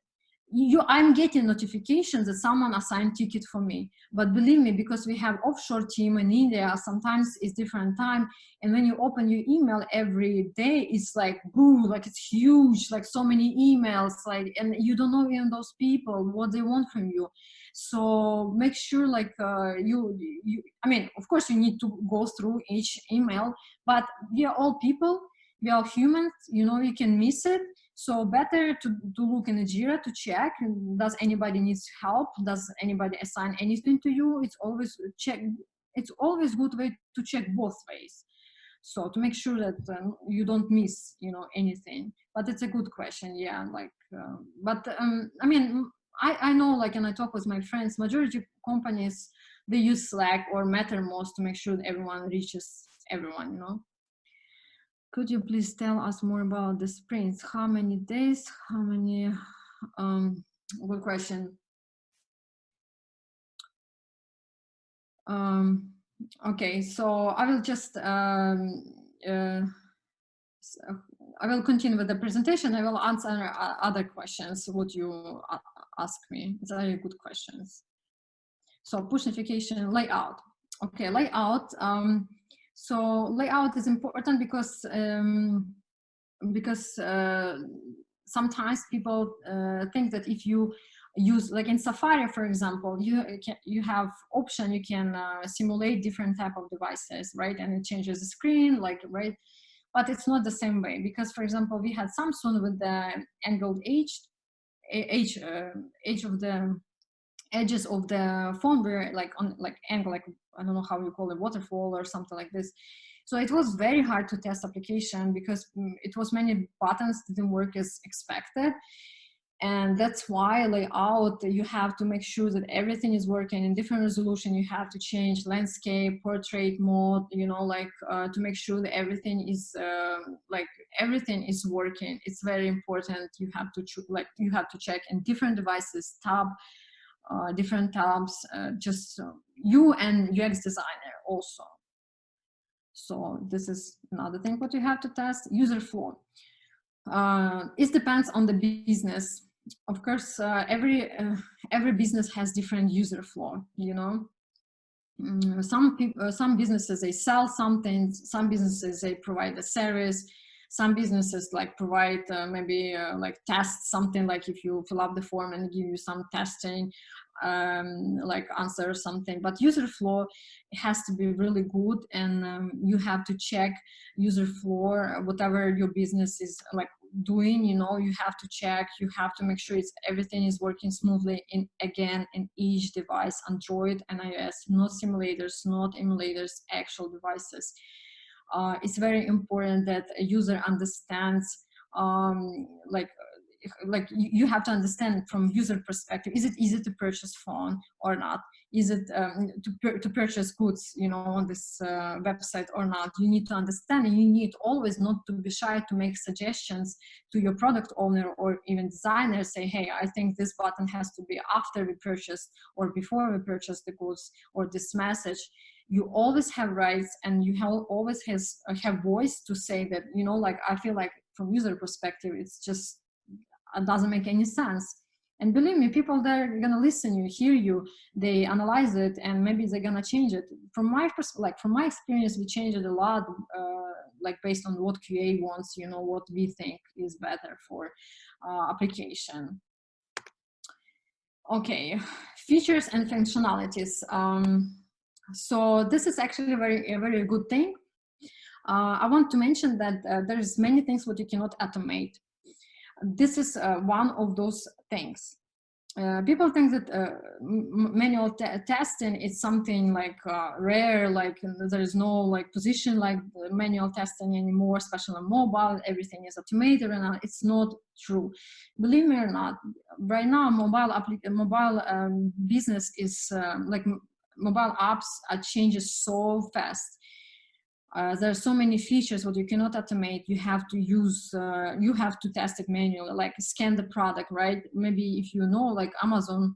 I'm getting notifications that someone assigned ticket for me, but believe me, because we have offshore team in India, sometimes it's different time, and when you open your email every day, it's like boom, like it's huge, like so many emails, like, and you don't know even those people what they want from you. So make sure, like, you I mean, of course you need to go through each email, but we are all people, we are humans, you know, you can miss it. So better to look in the Jira to check, does anybody needs help? Does anybody assign anything to you? It's always check. It's always good way to check both ways. So to make sure that you don't miss, you know, anything. But it's a good question, yeah. Like, I mean, I know, like, and I talk with my friends, majority of companies, they use Slack or Mattermost to make sure that everyone reaches everyone, you know. Could you please tell us more about the sprints? How many days? How many? Good question. Okay, so I will just I will continue with the presentation. I will answer other questions what you ask me. It's very good questions. So push notification layout. Okay, layout. So layout is important because sometimes people think that if you use, like in Safari, for example, you have option, you can simulate different type of devices, right? And it changes the screen, like, right? But it's not the same way, because, for example, we had Samsung with the angled edge of the edges of the phone were like on like angle, like, I don't know how you call it, waterfall or something like this. So it was very hard to test application because it was many buttons didn't work as expected. And that's why layout, you have to make sure that everything is working in different resolution. You have to change landscape, portrait mode, you know, like to make sure that everything is like everything is working. It's very important. You have to you have to check in different devices, different tabs, just you and UX designer also. So this is another thing what you have to test. User flow. It depends on the business. Of course, every business has different user flow, you know. Some businesses, they sell something, some businesses, they provide a service, some businesses like provide maybe like test something, like if you fill up the form and give you some testing, like answer something. But user flow has to be really good, and you have to check user flow, whatever your business is like doing, you know, you have to check, you have to make sure everything is working smoothly in each device, Android and iOS, not simulators, not emulators, actual devices. It's very important that a user understands, like you have to understand from user perspective, is it easy to purchase phone or not? Is it to purchase goods, you know, on this website or not? You need to understand, and you need always not to be shy to make suggestions to your product owner or even designer. Say, hey, I think this button has to be after we purchase or before we purchase the goods, or this message. You always have rights, and you always have voice to say that, you know, like, I feel like from user perspective, it's just, it doesn't make any sense. And believe me, people, they're gonna listen you, hear you, they analyze it, and maybe they're gonna change it. From my perspective, like from my experience, we change it a lot, like based on what QA wants, you know, what we think is better for application. Okay, features and functionalities. So this is actually a very good thing. I want to mention that there's many things what you cannot automate. This is one of those things. People think that manual testing is something like rare, like there is no like position like manual testing anymore, especially on mobile. Everything is automated, and it's not true. Believe me or not, right now mobile business is like mobile apps are changes so fast. There are so many features what you cannot automate. You have to use, you have to test it manually, like scan the product, right? Maybe if you know, like Amazon,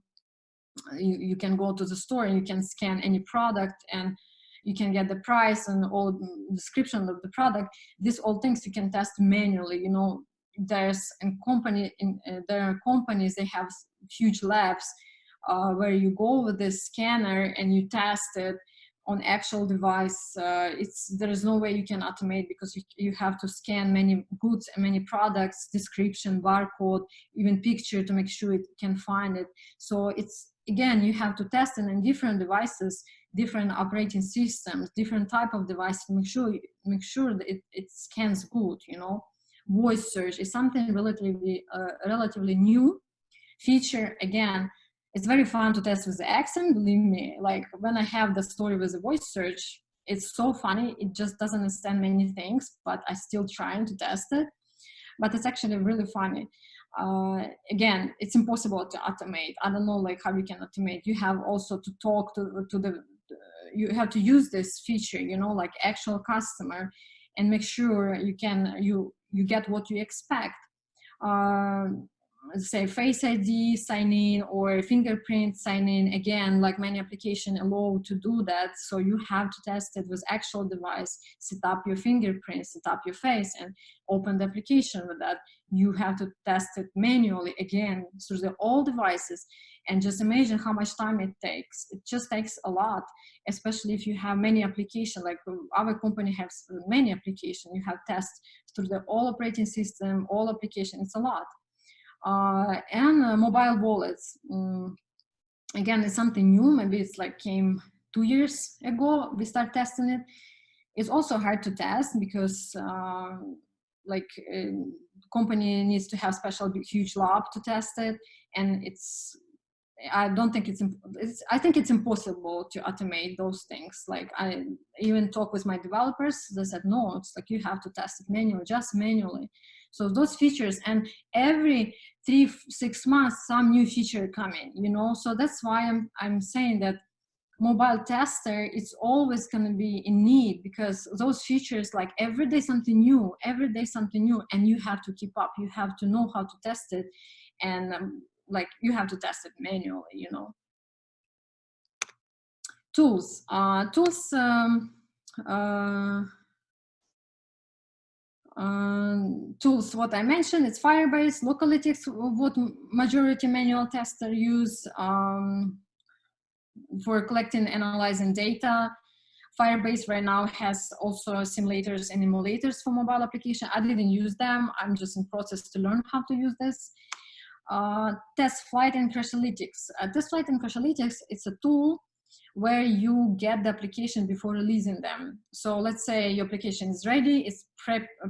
you can go to the store and you can scan any product and you can get the price and all description of the product. These all things you can test manually, you know. There's a company, there are companies, they have huge labs where you go with this scanner and you test it on actual device. There is no way you can automate, because you have to scan many goods and many products, description, barcode, even picture, to make sure it can find it. So it's, again, you have to test it in different devices, different operating systems, different type of device to make sure that it scans good, you know. Voice search is something relatively new feature. Again, it's very fun to test with the accent. Believe me, like when I have the story with the voice search, It's so funny. It just doesn't understand many things, but I still trying to test it. But it's actually really funny. Again, it's impossible to automate. I don't know like how you can automate. You have also to talk to the, you have to use this feature, you know, like actual customer, and make sure you can, you get what you expect. Say Face ID sign in or fingerprint sign in. Again, like many applications allow to do that, so you have to test it with actual device, set up your fingerprint, set up your face, and open the application with that. You have to test it manually again through all devices, and just imagine how much time it takes. It just takes a lot, especially if you have many applications. Like our company has many applications, you have tests through the all operating system, all applications. It's a lot. And mobile wallets. Again, it's something new. Maybe it's like came 2 years ago, we start testing it. It's also hard to test because like company needs to have special huge lab to test it. And I don't think I think it's impossible to automate those things. Like I even talk with my developers, they said, no, it's like you have to test it manually, just manually. So those features, and every 3-6 months, some new feature coming, you know? So that's why I'm saying that mobile tester is always going to be in need, because those features, like every day something new, and you have to keep up. You have to know how to test it, and like you have to test it manually, you know. Tools, tools, what I mentioned, it's Firebase, Localytics, what majority manual tester use for collecting, analyzing data. Firebase right now has also simulators and emulators for mobile application. I didn't use them. I'm just in process to learn how to use this. Test Flight and Crashalytics. Test Flight and Crashalytics, it's a tool where you get the application before releasing them. So let's say your application is ready, it's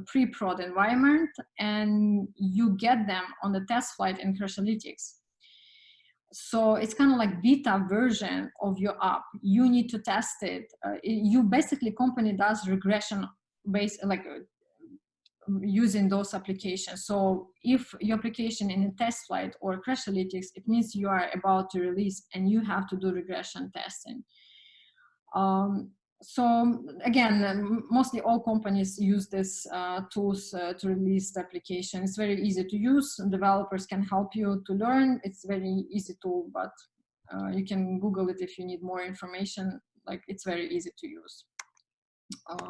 pre-prod environment, and you get them on the Test Flight and Crashalytics. So it's kind of like beta version of your app. You need to test it. You basically, company does regression based, like using those applications. So if your application in a test flight or Crashalytics, it means you are about to release, and you have to do regression testing. So again, mostly all companies use this tools to release the application. It's very easy to use, and developers can help you to learn. It's very easy tool, but you can Google it if you need more information. Like, it's very easy to use.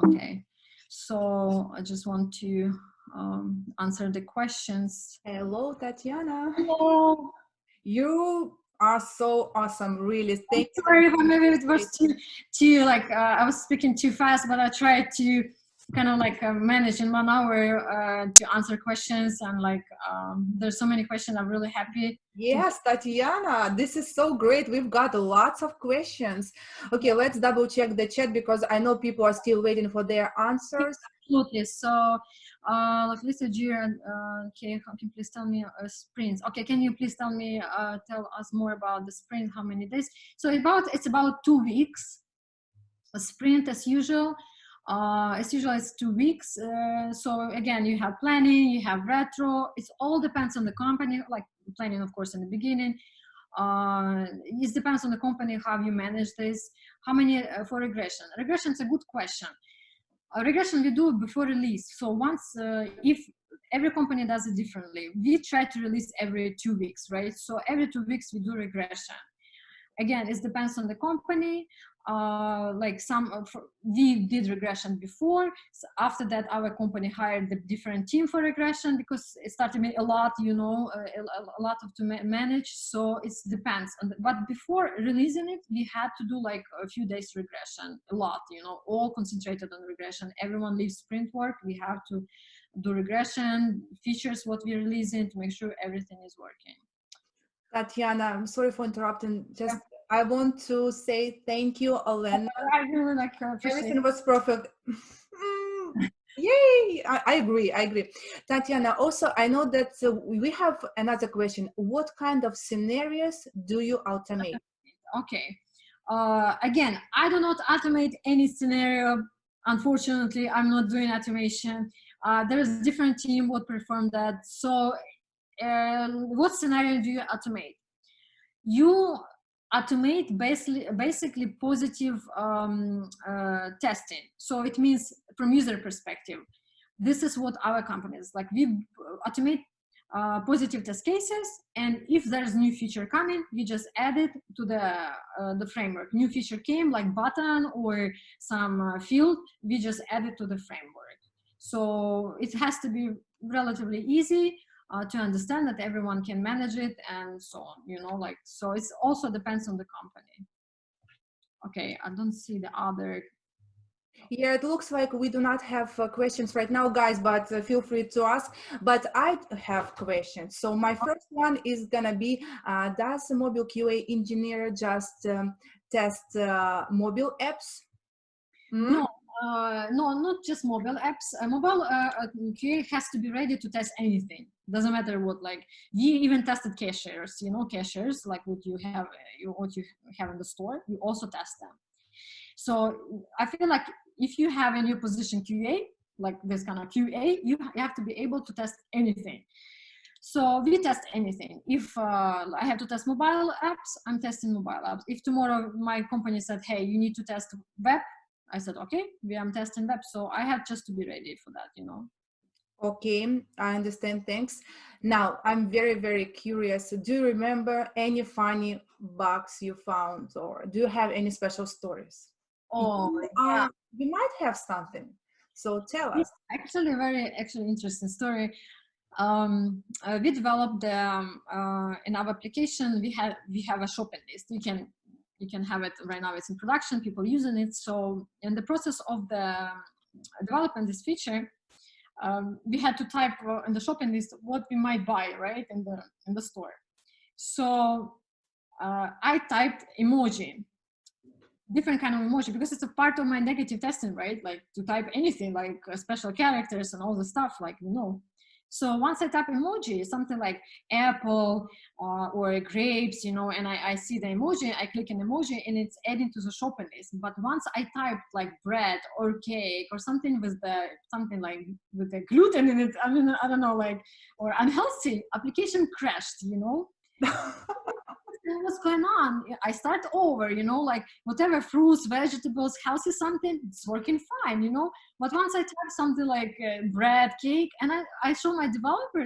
Okay, so I just want to answer the questions. Hello, Tatiana. Hello. You are so awesome, really. Thanks. Sorry, but maybe it was too like I was speaking too fast, but I tried to kind of like manage in 1 hour to answer questions, and like there's so many questions. I'm really happy. Yes, Tatiana, this is so great. We've got lots of questions. Okay, let's double check the chat, because I know people are still waiting for their answers. Absolutely. So, like Lisa Jira, okay, can you please tell me sprints? Okay, can you please tell me, tell us more about the sprint? How many days? So it's about 2 weeks. A sprint as usual. It's 2 weeks. So again, you have planning, you have retro. It all depends on the company. Like planning, of course, in the beginning. It depends on the company how you manage this. How many for regression? Regression is a good question. Regression we do before release. So once, if every company does it differently, we try to release every 2 weeks, right? So every 2 weeks we do regression. Again, it depends on the company. Like we did regression before. So after that, our company hired the different team for regression, because it started a lot, you know, a lot of to manage. So it depends. But before releasing it, we had to do like a few days regression, a lot, you know, all concentrated on regression. Everyone leaves sprint work. We have to do regression features, what we're releasing, to make sure everything is working. Tatiana, I'm sorry for interrupting. Just I want to say thank you, Olena. I really like everything was perfect. Yay! I agree. Tatiana, also, I know that we have another question. What kind of scenarios do you automate? Okay. Again, I do not automate any scenario. Unfortunately, I'm not doing automation. There is a different team would perform that. So what scenario do you automate? You automate basically positive testing. So it means from user perspective, this is what our company is like. We automate positive test cases, and if there's new feature coming, we just add it to the framework. New feature came, like button or some field, we just add it to the framework. So it has to be relatively easy to understand, that everyone can manage it, and so on, you know, like, so it's also depends on the company. Okay, I don't see the other. Yeah, it looks like we do not have questions right now, guys, but feel free to ask. But I have questions. So my first one is gonna be, does a mobile QA engineer just test mobile apps? No, no, not just mobile apps. Mobile QA has to be ready to test anything. Doesn't matter what. Like, we even tested cashiers. You know, cashiers, like what you have in the store. You also test them. So I feel like if you have in your position QA, like this kind of QA, you have to be able to test anything. So we test anything. If I have to test mobile apps, I'm testing mobile apps. If tomorrow my company said, hey, you need to test web, I said, okay, I'm testing web. So I have just to be ready for that, you know. Okay, I understand. Thanks. Now, I'm very, very curious. Do you remember any funny bugs you found, or do you have any special stories? Oh, yeah. You might have something. So tell us. Actually, very interesting story. We developed in our application. We have a shopping list. You can have it right now. It's in production. People using it. So in the process of the developing this feature, we had to type in the shopping list what we might buy, right, in the store. So I typed emoji, different kind of emoji, because it's a part of my negative testing, right? Like to type anything, like special characters and all the stuff, like, you know. So once I type emoji, something like apple or grapes, you know, and I see the emoji, I click an emoji and it's adding to the shopping list. But once I type like bread or cake or something with the gluten in it, I mean, I don't know, like, or unhealthy, application crashed, you know. What's going on? I start over, you know, like whatever fruits, vegetables, healthy something, it's working fine, you know. But once I type something like bread, cake, and I show my developer,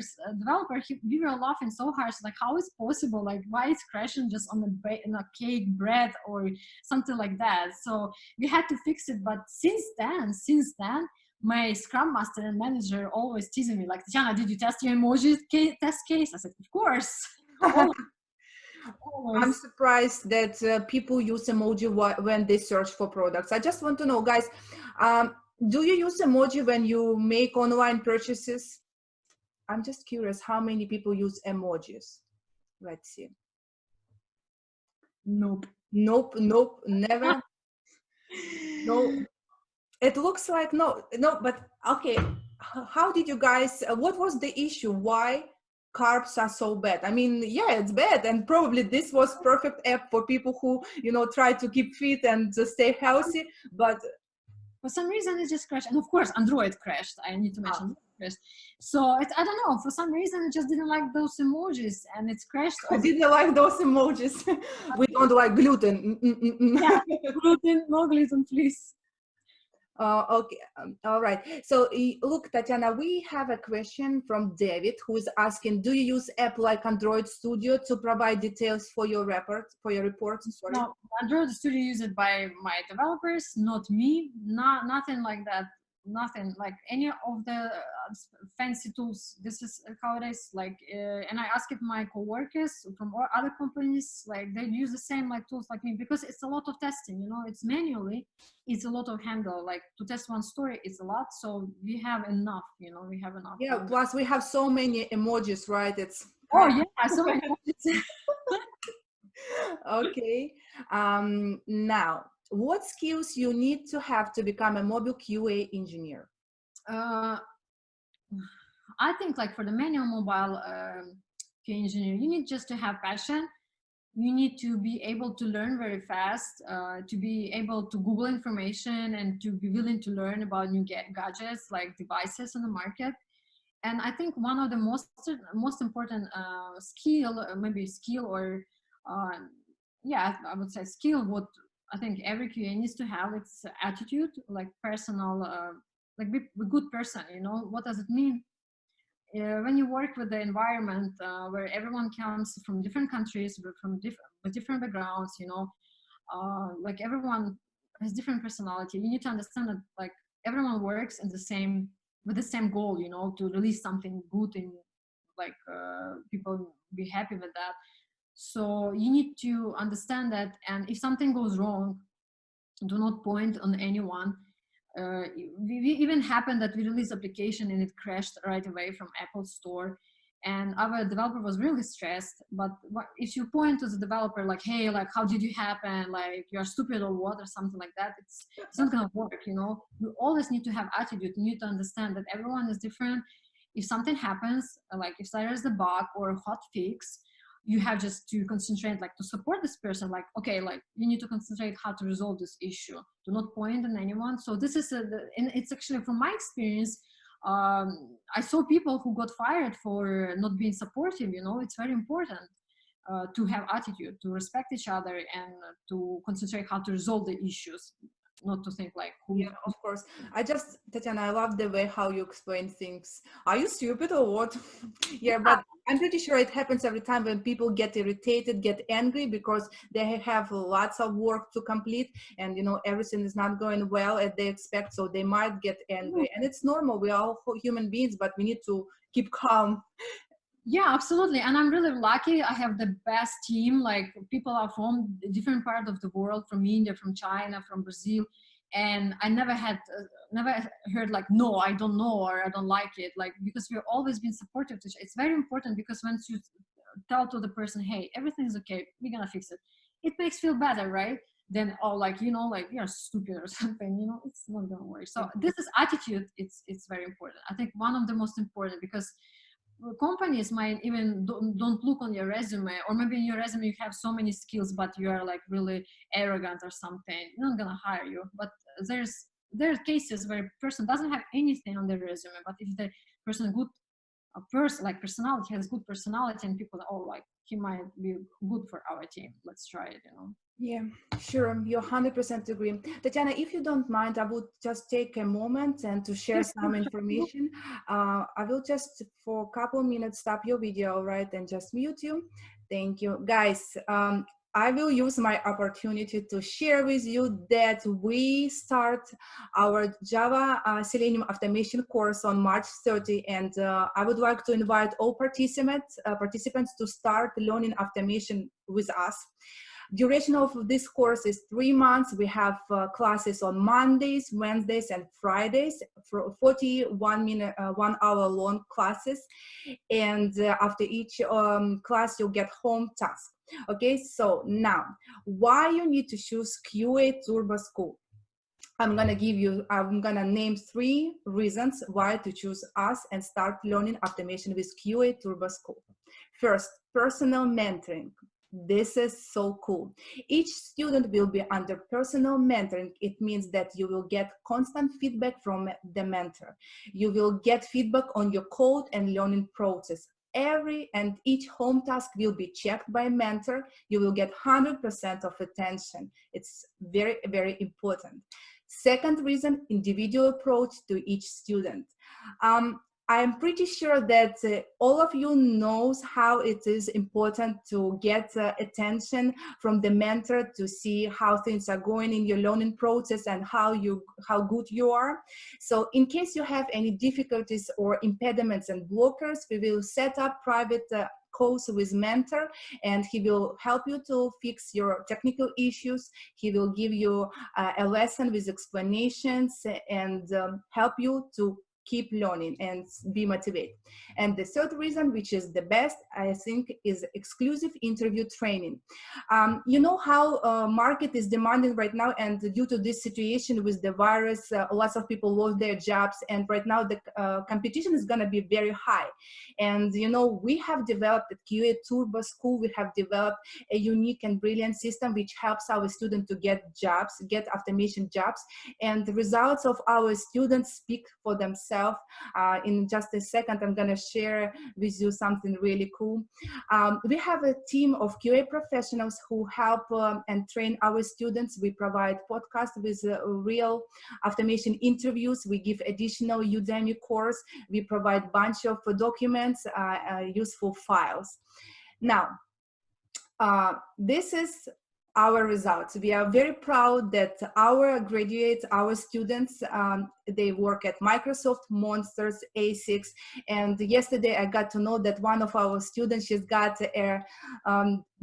we were laughing so hard, like, how is possible? Like, why is crashing just on a cake, bread, or something like that? So we had to fix it. But since then, my Scrum Master and manager always teasing me, like, Tetiana, did you test your emoji test case? I said, of course. I'm surprised that people use emoji when they search for products. I just want to know, guys, do you use emoji when you make online purchases? I'm just curious how many people use emojis. Let's see. Nope. Nope, nope, never. No, it looks like no, but okay. How did you guys, what was the issue? Why carbs are so bad? I mean, yeah, it's bad, and probably this was perfect app for people who, you know, try to keep fit and stay healthy, but for some reason it just crashed. And of course Android crashed. I need to mention crashed. So I don't know, for some reason it just didn't like those emojis and it's crashed. I didn't like those emojis. We don't like gluten. Yeah, gluten, no gluten, please. Okay, all right. So look, Tatiana, we have a question from David, who is asking, do you use app like Android Studio to provide details for your reports? Sorry. No, Android Studio used by my developers, not me. Nothing like that. Nothing like any of the fancy tools. This is how it is. Like, and I asked my coworkers from other companies, like they use the same like tools like me, because it's a lot of testing. You know, it's manually. It's a lot of handle. Like to test one story, it's a lot. So we have enough. You know, we have enough. Yeah. Plus, we have so many emojis, right? It's oh yeah, so many. Okay. Now, what skills you need to have to become a mobile QA engineer? I think like for the manual mobile QA engineer, you need just to have passion. You need to be able to learn very fast, to be able to Google information, and to be willing to learn about new gadgets like devices on the market. And I think one of the most important skill, maybe skill, or uh, yeah, I would say skill, what I think every QA needs to have, it's attitude, like personal, like be a good person. You know, what does it mean? When you work with the environment where everyone comes from different countries, with different backgrounds, you know, like everyone has different personality. You need to understand that like everyone works in the same, with the same goal, you know, to release something good and like people be happy with that. So you need to understand that, and if something goes wrong, do not point on anyone. We even happened that we released application and it crashed right away from Apple Store, and our developer was really stressed. But if you point to the developer like, hey, like how did you happen, like you're stupid or what, or something like that, it's not gonna work. You know, you always need to have attitude. You need to understand that everyone is different. If something happens, like if there is a bug or a hot fix, you have just to concentrate, like to support this person, like okay, like you need to concentrate how to resolve this issue. Do not point on anyone. So this is and it's actually from my experience, I saw people who got fired for not being supportive. You know, it's very important to have attitude, to respect each other, and to concentrate how to resolve the issues, not to think like who. Yeah, of course. Tatiana, I love the way how you explain things. Are you stupid or what? Yeah, but I'm pretty sure it happens every time when people get irritated, get angry because they have lots of work to complete, and you know everything is not going well as they expect, so they might get angry. And it's normal. We are all human beings, but we need to keep calm. Yeah, absolutely. And I'm really lucky. I have the best team. Like people are from different part of the world, from India, from China, from Brazil. And I never heard like, no, I don't know, or I don't like it. Like, because we've always been supportive to each. It's very important, because once you tell to the person, hey, everything's okay, we're going to fix it, it makes feel better, right? Then, oh, like, you know, like you're stupid or something, you know, it's not going to work. So this is attitude. It's very important. I think one of the most important, because companies might even don't look on your resume, or maybe in your resume you have so many skills but you are like really arrogant or something, they're not gonna hire you. But there are cases where a person doesn't have anything on their resume, but if the person good, a person like personality, has good personality, and people, oh, like he might be good for our team, let's try it, you know. Yeah, sure. You 100% agree. Tatiana, if you don't mind, I would just take a moment and to share Yes, some information. I will just for a couple of minutes stop your video, right, and just mute you. Thank you. Guys, I will use my opportunity to share with you that we start our Java Selenium Automation course on March 30, and I would like to invite all participants to start learning automation with us. Duration of this course is 3 months. We have classes on Mondays, Wednesdays, and Fridays for 41-minute, 1 hour long classes. And after each class, you'll get home task. Okay, so now, why you need to choose QA Turbo School? I'm gonna name 3 reasons why to choose us and start learning automation with QA Turbo School. First, personal mentoring. This is so cool. Each student will be under personal mentoring. It means that you will get constant feedback from the mentor. You will get feedback on your code and learning process. Every and each home task will be checked by a mentor. You will get 100% of attention. It's very, very important. Second reason, individual approach to each student. I'm pretty sure that all of you knows how it is important to get attention from the mentor to see how things are going in your learning process and how good you are. So in case you have any difficulties or impediments and blockers, we will set up private calls with mentor, and he will help you to fix your technical issues. He will give you a lesson with explanations and help you to keep learning and be motivated. And the third reason, which is the best, I think, is exclusive interview training. You know how market is demanding right now, and due to this situation with the virus, lots of people lost their jobs, and right now the competition is going to be very high. And you know, we have developed at QA Turbo School, we have developed a unique and brilliant system which helps our students to get jobs, get automation jobs, and the results of our students speak for themselves. In just a second, I'm going to share with you something really cool. We have a team of QA professionals who help and train our students. We provide podcasts with real automation interviews. We give additional Udemy course. We provide bunch of documents, useful files. Now, this is our results. We are very proud that our graduates, our students, they work at Microsoft, Monsters, ASICS, and yesterday I got to know that one of our students, she's got a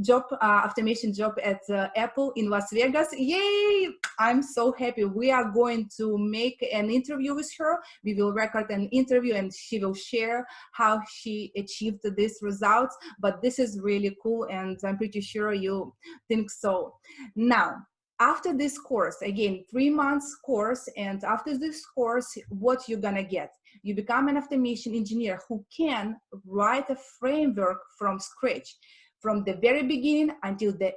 job, automation job at Apple in Las Vegas. Yay! I'm so happy. We are going to make an interview with her. We will record an interview and she will share how she achieved these results. But this is really cool, and I'm pretty sure you think so. Now, after this course, again, 3 months course, and after this course, what you're gonna get? You become an automation engineer who can write a framework from scratch, from the very beginning until the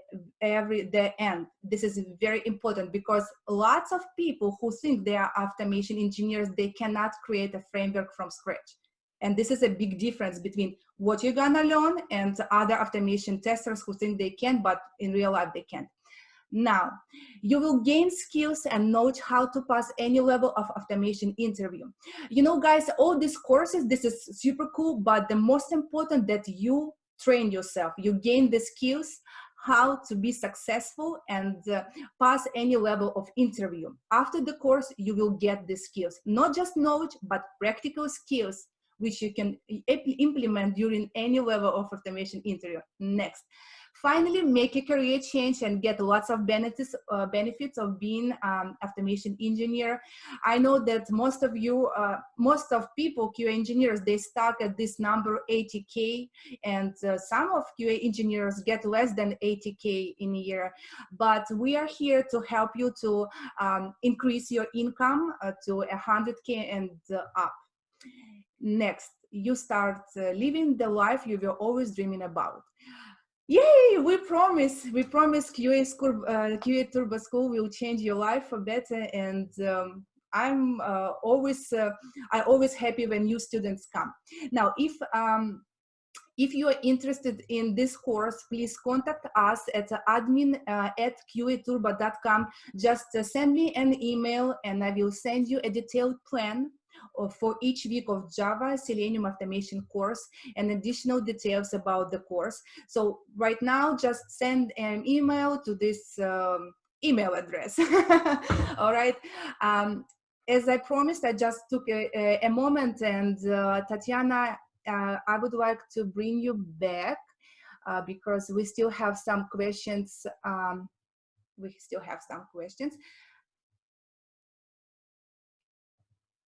end. This is very important because lots of people who think they are automation engineers, they cannot create a framework from scratch. And this is a big difference between what you're gonna learn and other automation testers who think they can, but in real life they can't. Now, you will gain skills and knowledge how to pass any level of automation interview. You know, guys, all these courses, this is super cool, but the most important that you train yourself, you gain the skills how to be successful and pass any level of interview. After the course, you will get the skills, not just knowledge, but practical skills, which you can implement during any level of automation interview. Next. Finally, make a career change and get lots of benefits of being automation engineer. I know that most of you, most of people, QA engineers, they start at this number 80K, and some of QA engineers get less than 80K in a year. But we are here to help you to increase your income to 100K and up. Next, you start living the life you were always dreaming about. Yay! We promise QA Turbo School will change your life for better, and I'm always happy when new students come. Now, if you are interested in this course, please contact us at admin@qaturbo.com. Just send me an email and I will send you a detailed plan for each week of Java Selenium Automation course and additional details about the course. So right now, just send an email to this email address. All right. As I promised, I just took a moment, and Tatiana, I would like to bring you back because we still have some questions.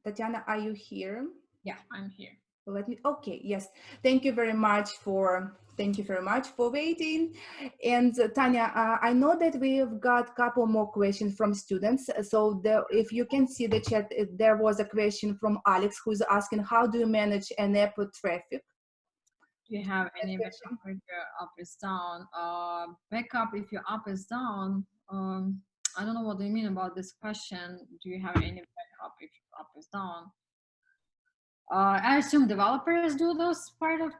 Tatiana, are you here? Yeah, I'm here. Let me, okay, yes. Thank you very much for waiting. And Tanya, I know that we've got a couple more questions from students. So if you can see the chat, there was a question from Alex who's asking, how do you manage an app traffic? Do you have any backup if your up is down? Backup if your up is down. I don't know what do you mean about this question. Do you have any backup if your up is down? I assume developers do those part of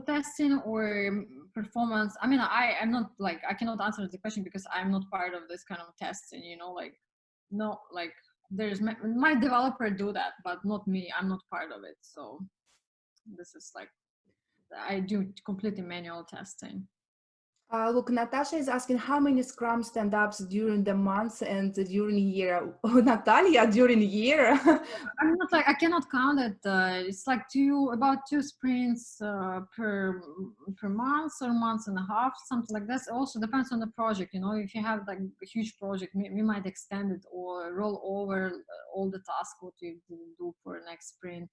testing or performance. I mean, I'm not like, I cannot answer the question because I'm not part of this kind of testing, you know, like, no, like there's my developer do that, but not me. I'm not part of it. So this is like, I do completely manual testing. Look, Natasha is asking how many Scrum stand-ups during the month and during year. Oh, Natalia, during year. I'm not like I cannot count it. It's like about two sprints per month or month and a half, something like that. It also depends on the project. You know, if you have like a huge project, we might extend it or roll over all the tasks what we do for next sprint.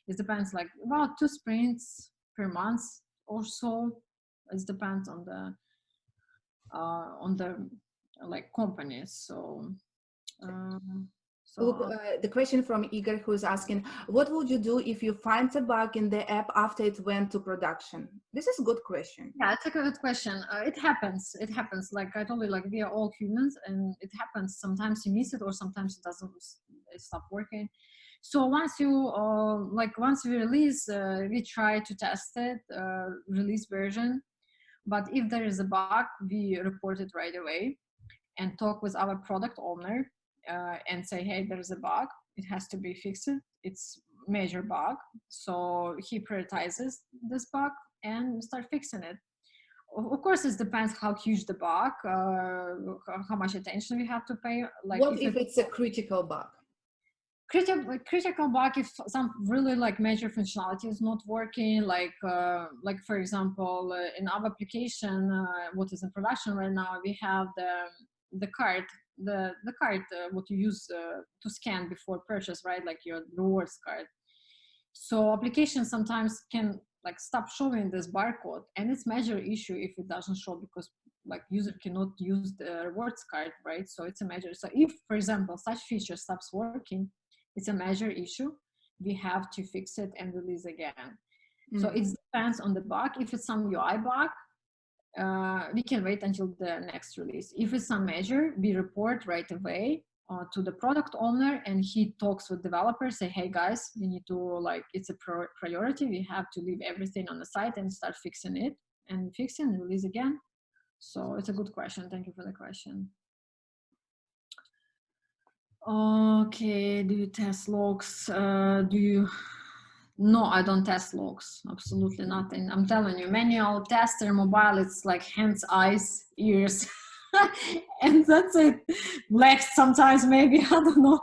It depends, like about two sprints per month or so. It depends on the like companies. So. Um, Look, so the question from Igor, who is asking, what would you do if you find a bug in the app after it went to production? This is a good question. Yeah, it's a good question. It happens. It happens. Like I told you, like we are all humans, and it happens. Sometimes you miss it, or sometimes it doesn't. It stop working. So once we release, we try to test it, release version. But if there is a bug, we report it right away and talk with our product owner and say, hey, there's a bug. It has to be fixed. It's major bug. So he prioritizes this bug and start fixing it. Of course, it depends how huge the bug, how much attention we have to pay. Like What if if it's a critical bug? critical bug, if some really like major functionality is not working, like for example, in our application, what is in production right now, we have the card, the card what you use to scan before purchase, right? Like your rewards card. So applications sometimes can like stop showing this barcode, and it's major issue if it doesn't show because like user cannot use the rewards card, right? So it's a major. So if, for example, such feature stops working, it's a major issue. We have to fix it and release again. So it depends on the bug. If it's some UI bug, we can wait until the next release. If it's some major, we report right away to the product owner, and he talks with developers, say, hey guys, we need to, like, it's a priority. We have to leave everything on the site and start fixing it and fixing and release again. So it's a good question. Thank you for the question. Okay, do you test logs? No, I don't test logs. Absolutely nothing. I'm telling you, manual tester mobile, it's like hands, eyes, ears, and that's it. Legs sometimes, maybe, I don't know.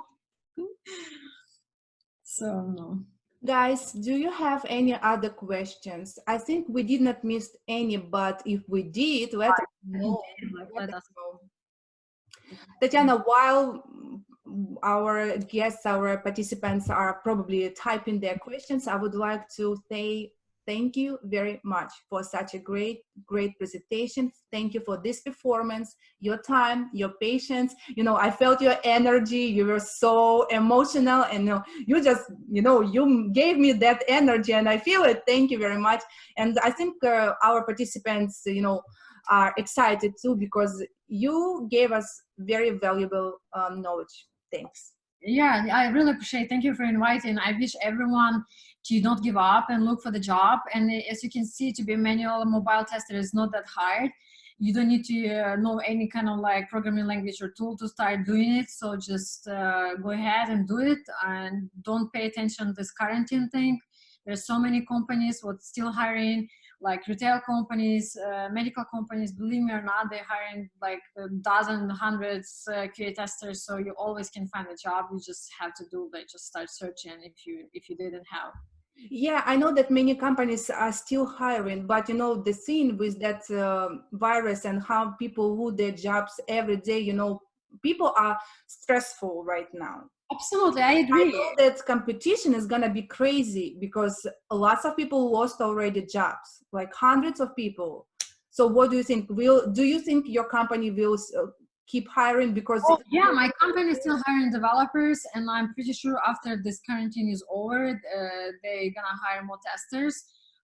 So no. Guys, do you have any other questions? I think we did not miss any, but if we did, let us know. Let us know. Tatiana, while our guests, our participants are probably typing their questions, I would like to say thank you very much for such a great presentation. Thank you for this performance, your time, your patience. You know, I felt your energy. You were so emotional, and you just, you gave me that energy, and I feel it. Thank you very much. And I think our participants, are excited too, because you gave us very valuable knowledge. Thanks. Yeah, I really appreciate. Thank you for inviting. I wish everyone to not give up and look for the job. And as you can see, to be a manual mobile tester is not that hard. You don't need to know any kind of like programming language or tool to start doing it. So just go ahead and do it, and don't pay attention to this quarantine thing. There's so many companies what's still hiring, like retail companies, medical companies. Believe me or not, they're hiring like dozens, hundreds QA testers. So you always can find a job. You just have to do like just start searching if you didn't have. Yeah, I know that many companies are still hiring, but the thing with that virus and how people lose their jobs every day, people are stressful right now. Absolutely, I I agree. know that competition is gonna be crazy because lots of people lost already jobs, like hundreds of people. So what do you think? Do you think your company will keep hiring? Because Yeah, my company is still hiring developers, and I'm pretty sure after this quarantine is over, they're gonna hire more testers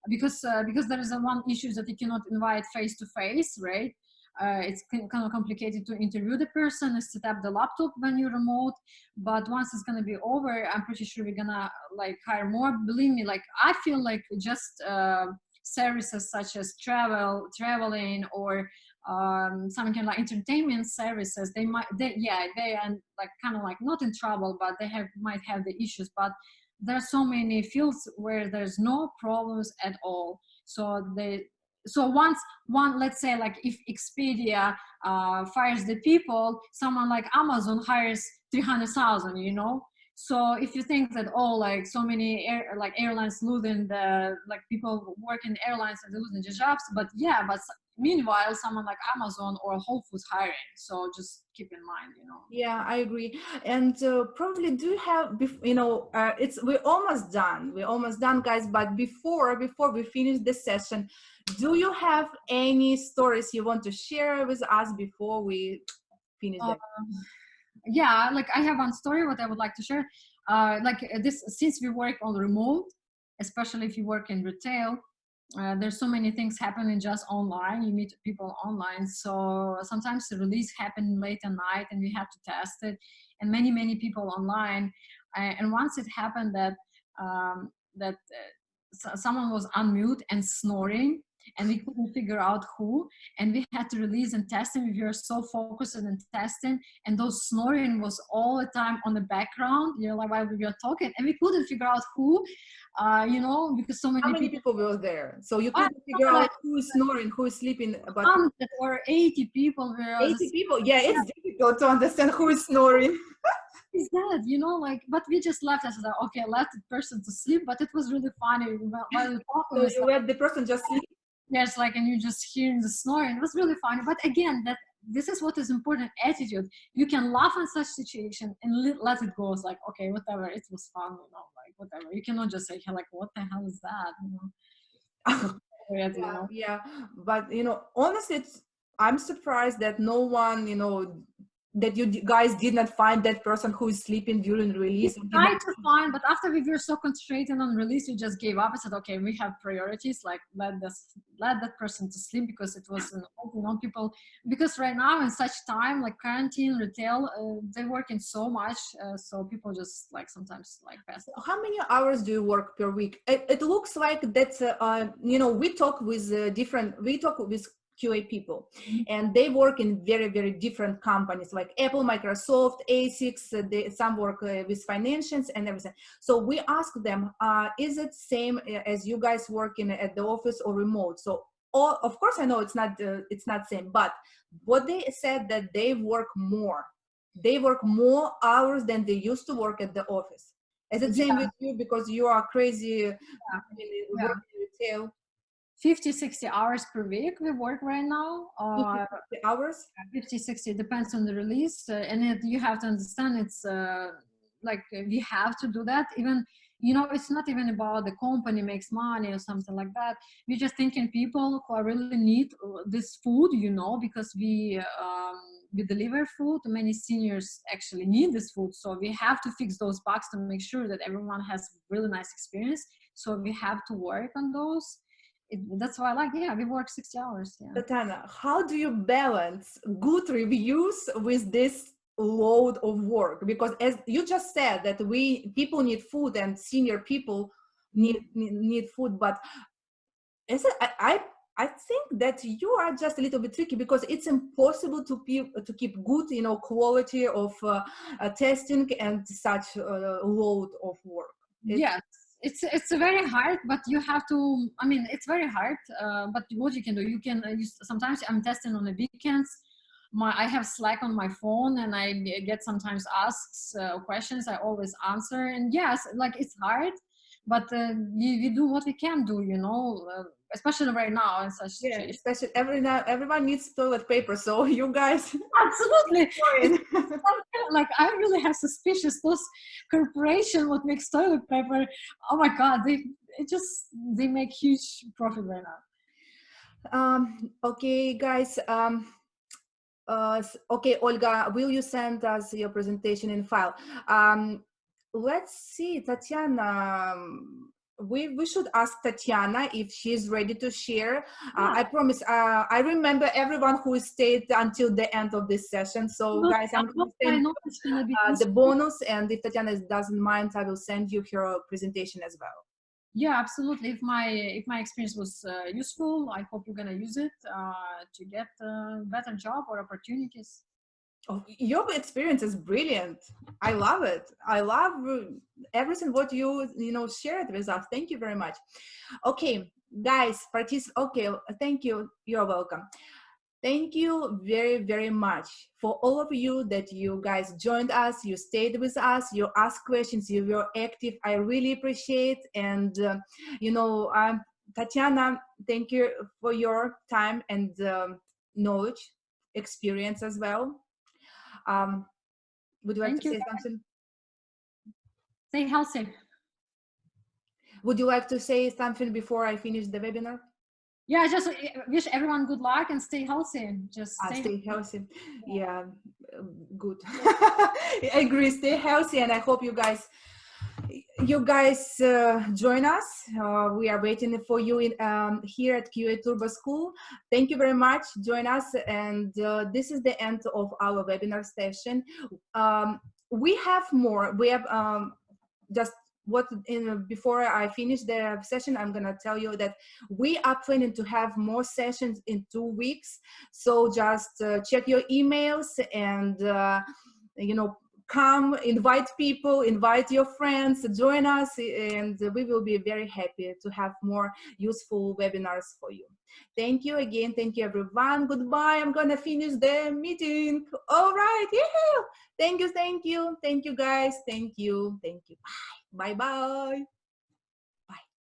because there is a one issue that you cannot invite face to face, right? It's kind of complicated to interview the person and set up the laptop when you're remote. But once it's gonna be over, I'm pretty sure we're gonna like hire more. Believe me, like I feel like just services such as traveling, or some kind of like entertainment services, they are like kind of like not in trouble, but they might have the issues. But there are so many fields where there's no problems at all. So so let's say like if Expedia fires the people, someone like Amazon hires 300,000, you know. So if you think that, oh, like so many airlines losing the, like people work in airlines and they're losing their jobs, but yeah, but meanwhile someone like Amazon or Whole Foods hiring. So just keep in mind, you know. Yeah, I agree. And probably do you have, we're almost done. We're almost done, guys. But before we finish this session, do you have any stories you want to share with us before we finish that? Yeah, like I have one story what I would like to share. This, since we work on remote, especially if you work in retail, there's so many things happening just online. You meet people online, so sometimes the release happened late at night and we have to test it, and many people online. And once it happened that someone was on mute and snoring, and we couldn't figure out who, and we had to release and test him. We were so focused on testing, and those snoring was all the time on the background, you know, like while we were talking, and we couldn't figure out who, you know, because so many How many people were there? So you couldn't figure out who is snoring, who is sleeping. But 100 or 80 people were 80 people. Yeah, it's difficult to understand who is snoring. Is that, you know, like, but we just left us like, okay, let the person to sleep. But it was really funny while we talking. So you let the person just sleep. Yes, like, and you just hearing the snoring. It was really funny. But again, that this is what is important, attitude. You can laugh in such situation and let it go. It's like, okay, whatever, it was fun, you know, like whatever. You cannot just say, like, what the hell is that, you know? Weird, you know? Yeah, but honestly, I'm surprised that no one, that you guys did not find that person who is sleeping during the release. We tried to find, but after we were so concentrated on release, we just gave up and said, okay, we have priorities, like let that person to sleep, because it was people, because right now in such time like quarantine, retail, they're working so much, so people just like sometimes like pass out. How many hours do you work per week? It looks like that's we talk with QA people, and they work in very different companies like Apple, Microsoft, ASICS. Some work with financials and everything. So we ask them, is it same as you guys working at the office or remote? So of course I know it's not same, but what they said that they work more. They work more hours than they used to work at the office. Is it same with you, because you are crazy working retail? 50-60 hours per week we work right now. 50 hours? 50-60 depends on the release, and you have to understand it's like we have to do that. Even, you know, it's not even about the company makes money or something like that. We're just thinking people who are really need this food, you know, because we deliver food. Many seniors actually need this food, so we have to fix those bugs to make sure that everyone has really nice experience. So we have to work on those. That's why, like, yeah, we work 60 hours. Yeah. Tatiana, how do you balance good reviews with this load of work? Because as you just said that people need food and senior people need food, but I think that you are just a little bit tricky, because it's impossible to keep good quality of testing and such load of work. Yes, it's very hard, but you have to, I mean, it's very hard, but what you can do, you can sometimes I'm testing on the weekends. I have Slack on my phone, and I get sometimes asks questions. I always answer, and yes, like it's hard, but we do what we can do, you know, especially right now in such situation. Especially everyone needs toilet paper, so you guys absolutely. Like I really have suspicious those corporation what makes toilet paper. Oh my god, they make huge profit right now. Okay, guys. Okay, Olga, will you send us your presentation in file? Let's see, Tatiana. We should ask Tatiana if she's ready to share. I promise. I remember everyone who stayed until the end of this session. So, guys, I'm going to send the bonus, and if Tatiana doesn't mind, I will send you her presentation as well. Yeah, absolutely. If my experience was useful, I hope you're gonna use it to get a better job or opportunities. Oh, your experience is brilliant. I love it. I love everything what you know shared with us. Thank you very much. Okay, guys, okay, thank you. You're welcome. Thank you very, very much for all of you that you guys joined us, you stayed with us, you asked questions, you were active. I really appreciate. And, you know, Tatiana, thank you for your time and knowledge, experience as well. Um, would you like Thank to you. say something? Stay healthy. Would you like to say something before I finish the webinar? Yeah, I just wish everyone good luck and stay healthy. Just Stay healthy. Yeah, good. I agree. Stay healthy, and I hope you guys join us. We are waiting for you here at QA Turbo School. Thank you very much. Join us, and this is the end of our webinar session. We have more. We have just before I finish the session, I'm gonna tell you that we are planning to have more sessions in 2 weeks. So just check your emails and you know, come, invite people, invite your friends, join us, and we will be very happy to have more useful webinars for you. Thank you again. Thank you, everyone. Goodbye. I'm gonna finish the meeting. All right. Yeah. Thank you. Thank you. Thank you, guys. Thank you. Thank you. Bye. Bye-bye.